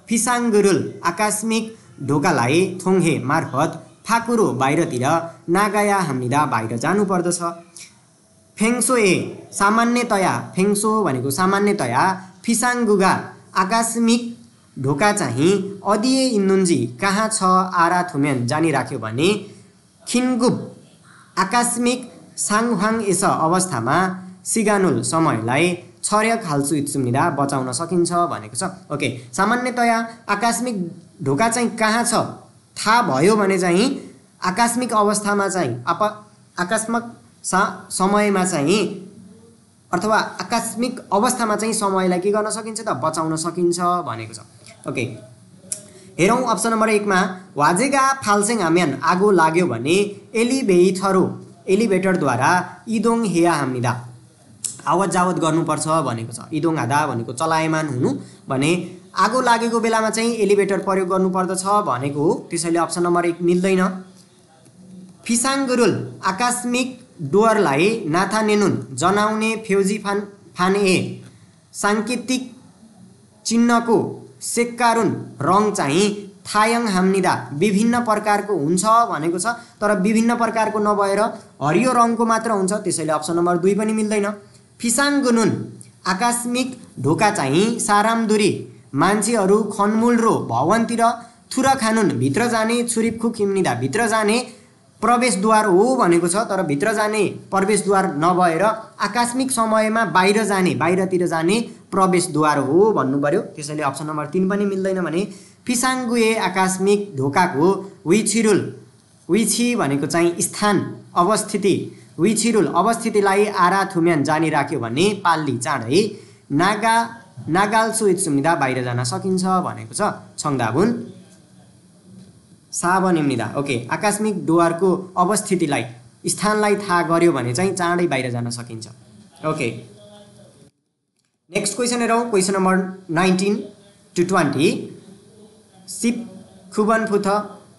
फिसाङ्गुरुल आकस्मिक ढोकालाई थोङ्हे मार्फत फाकुरो बाहिरतिर नागाया हाम्निदा बाहिर जानुपर्दछ। फेङ्सोए सामान्यतया, फेङ्सो भनेको सामान्यतया, फिसाङ्गुगा आकस्मिक ढोका चाहिँ अदिए इन्नुन्जी कहाँ छ आरा थुम्यान जानिराख्यो भने खिन्गुब आकस्मिक साङहाङ यस अवस्थामा सिगानुल समयलाई छर्य खाल्सु इत्सुम्निदा बचाउन सकिन्छ भनेको छ। ओके, सामान्यतया आकस्मिक ढोका चाहिँ कहाँ छ थाहा भयो भने चाहिँ आकस्मिक अवस्थामा चाहिँ आकस्मिक समयमा चाहिँ अथवा आकस्मिक अवस्थामा चाहिँ समयलाई के गर्न सकिन्छ त बचाउन सकिन्छ भनेको छ। ओके, हेरौँ अप्सन नम्बर 1 मा वाजेगा फाल्सेङ हाम्यान आगो लाग्यो भने एलिभेटरद्वारा इदोङ हेया हाम्निदा आवत जावत गर्नुपर्छ भनेको छ। इदोङ हादा भनेको चलायमान हुनु भने आगो लागेको बेलामा चाहिँ एलिभेटर प्रयोग गर्नुपर्दछ भनेको हो। त्यसैले अप्सन नम्बर 1 मिल्दैन। फिसाङ्गुरुल आकस्मिक डोरलाई नाथा नेनुन जनाउने फेउजी फान ए साङ्केतिक चिन्हको सेक्कारुन रङ चाहिँ थायङ हाम्निदा विभिन्न प्रकारको हुन्छ भनेको छ, तर विभिन्न प्रकारको नभएर हरियो रङको मात्र हुन्छ। त्यसैले अप्सन नम्बर 2 पनि मिल्दैन। फिसाङ्गुनुन आकस्मिक ढोका चाहिँ सारामदुरी मान्छेहरू खनमुल र भवनतिर थुर खानुन भित्र जाने छुरिपखु खिम्निदा भित्र जाने प्रवेशद्वार हो भनेको छ, तर भित्र जाने प्रवेशद्वार नभएर आकस्मिक समयमा बाहिर जाने बाहिरतिर जाने प्रवेशद्वार हो भन्नु पर्यो। त्यसैले अप्सन नम्बर 3 पनि मिल्दैन भने फिसाङ्गुए आकस्मिक ढोकाको विछि भनेको चाहिँ स्थान अवस्थिति, विछिरुल अवस्थितिलाई आरा थुम्यान जानिराख्यो भने पाल्ली चाँडै नागाल्सु इत्सुम्निदा बाहिर जान सकिन्छ भनेको छ। छङ्दाबुन सावनिम्निदा। ओके, आकस्मिक डुवर्सको अवस्थितिलाई स्थानलाई थाहा गर्यो भने चाहिँ चाँडै बाहिर जान सकिन्छ। ओके, नेक्स्ट क्वेसन हेरौँ, क्वेसन नम्बर 19 to 20। सिप खुबन फुथ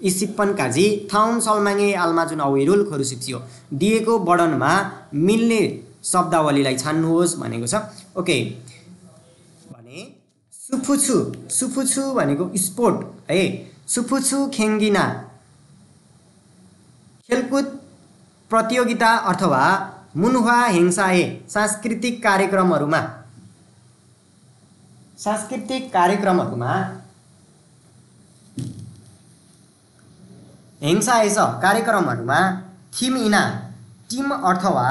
इसिप्पन काजी थाउन सलमाङे आल्माजुन औइरुल खोरुसिप्सियो। दिएको वर्णनमा मिल्ने शब्दावलीलाई छान्नुहोस् भनेको छ। ओके, भने सुफुछु, सुफुछु भनेको स्पोर्ट है। सुफुछु खेङ्गिना खेलकुद प्रतियोगिता अथवा मुनहुवा हेङसाए सांस्कृतिक कार्यक्रमहरूमा हेङसाएस कार्यक्रमहरूमा थिम इना टिम अथवा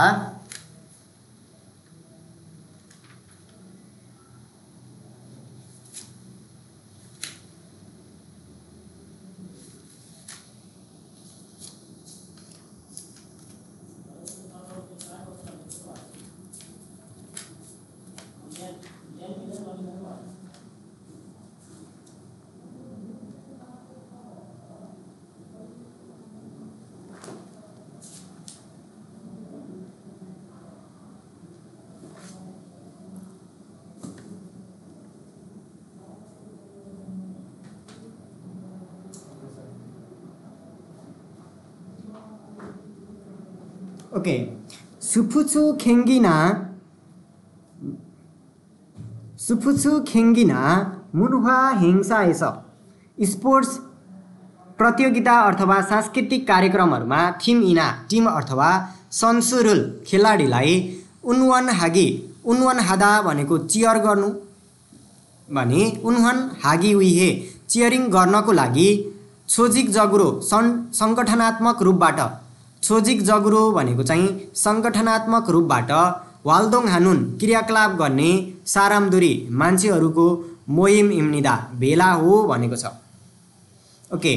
ओके, सुफुछु खेङ्गिना मुनहुवा हेङसाएस स्पोर्ट्स प्रतियोगिता अथवा सांस्कृतिक कार्यक्रमहरूमा थिम इना टिम अथवा सन्सुरुल खेलाडीलाई उन्वन हादा भनेको चियर गर्नु भने उन्वन हागी उइहे चियरिङ गर्नको लागि छोजिक जगुरो सङ्गठनात्मक रूपबाट छोजिक जगुरो भनेको चाहिँ सङ्गठनात्मक रूपबाट वाल्दोङ हानुन क्रियाकलाप गर्ने सारामदुरी मान्छेहरूको मोहिम इम्निदा भेला हो भनेको छ। ओके,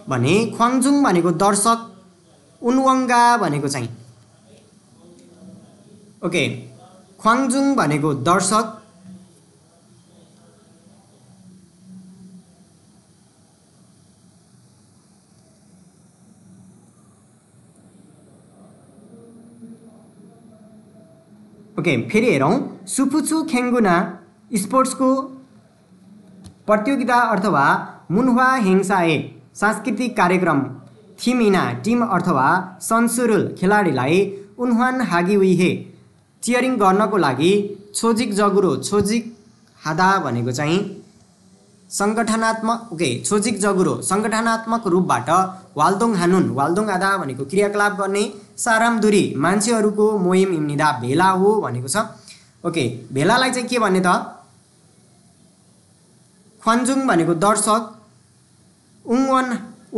भने ख्वाङजुङ भनेको दर्शक, उन्वङ्गा भनेको चाहिँ ओके ख्वाङजुङ भनेको दर्शक, ओके फेरि हेरौँ, सुफुछु खेङ्गुना स्पोर्ट्सको प्रतियोगिता अथवा मुनहुवा हेङसाए सांस्कृतिक कार्यक्रम थिमिना टिम अथवा सन्सुरुल खेलाडीलाई उन्वान हागी उइहे चियरिङ गर्नको लागि छोजिक जगुरो छोजिक हादा भनेको चाहिँ सङ्गठनात्मक छोजिक जगुरो सङ्गठनात्मक रूपबाट वाल्दोङ हानुन वाल्दोङ आधा भनेको क्रियाकलाप गर्ने सारामदुरी मान्छेहरूको मोहिम इम्निदा भेला हो भनेको छ। ओके, भेलालाई चाहिँ के भन्ने त ख्वान्जुङ भनेको दर्शक,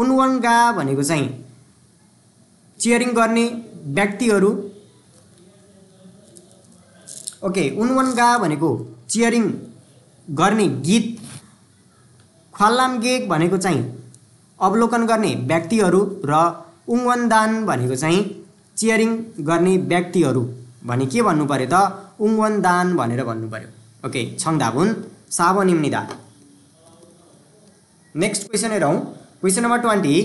उन्वनगा भनेको चाहिँ चियरिङ गर्ने व्यक्तिहरू। ओके, उन्वनगा भनेको चियरिङ गर्ने गीत, ख्वाल्लामगेक भनेको चाहिँ अवलोकन गर्ने व्यक्तिहरू र उङ्वनदान भनेको चाहिँ चियरिङ गर्ने व्यक्तिहरू भने के भन्नु पर्यो त उङ्वनदान भनेर भन्नु पर्यो। ओके, छङदाबुन सावनिम्निदा। नेक्स्ट क्वेसन हेरौँ, क्वेसन नम्बर 20।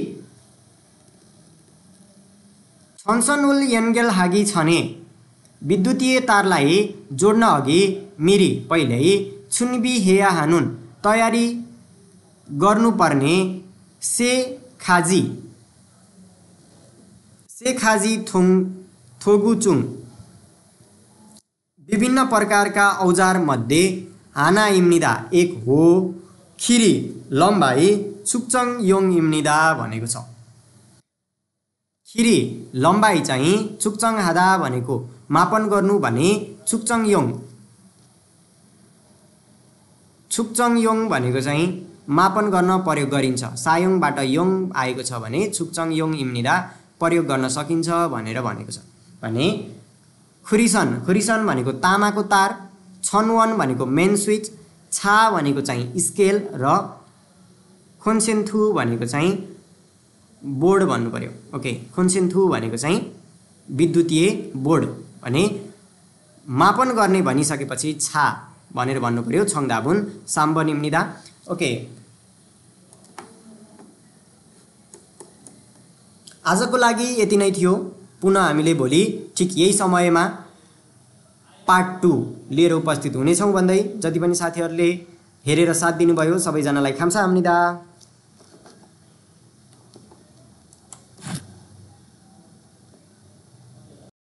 छन्सनुल यन्गेल हागी छने विद्युतीय तारलाई जोड्न अघि मिरी पहिल्यै छुन्बी हेया हानुन तयारी गर्नुपर्ने से खाजी थोगुचुङ विभिन्न प्रकारका औजार मध्ये हाना इम्निदा एक हो। खिरी लम्बाई छुक्चङ योङ इम्निदा भनेको छ। खिरी लम्बाई चाहिँ छुक्चङ हादा भनेको मापन गर्नु भने छुक्चङ योङ भनेको चाहिँ मापन गर्न प्रयोग गरिन्छ। सायोङबाट योङ आएको छ भने छुक्चङ योङ इम्निदा प्रयोग गर्न सकिन्छ भनेर भनेको छ। भने खुरिसन भनेको तामाको तार, छनवन भनेको मेन स्विच, छा भनेको चाहिँ स्केल र खोन्सेन्थु भनेको चाहिँ बोर्ड भन्नु पर्यो। ओके, खोन्सेन्थु भनेको चाहिँ विद्युतीय बोर्ड भने मापन गर्ने भनिसकेपछि छा भनेर भन्नु पर्यो। छङदाबुन साम्बनिम्निदा। ओके, आजको लागि यति नै थियो। पुनः हामीले भोलि ठिक यही समयमा पार्ट 2 लिएर उपस्थित हुनेछौँ भन्दै जति पनि साथीहरूले हेरेर साथ दिनुभयो सबैजनालाई खाम्सा हाम्निदा।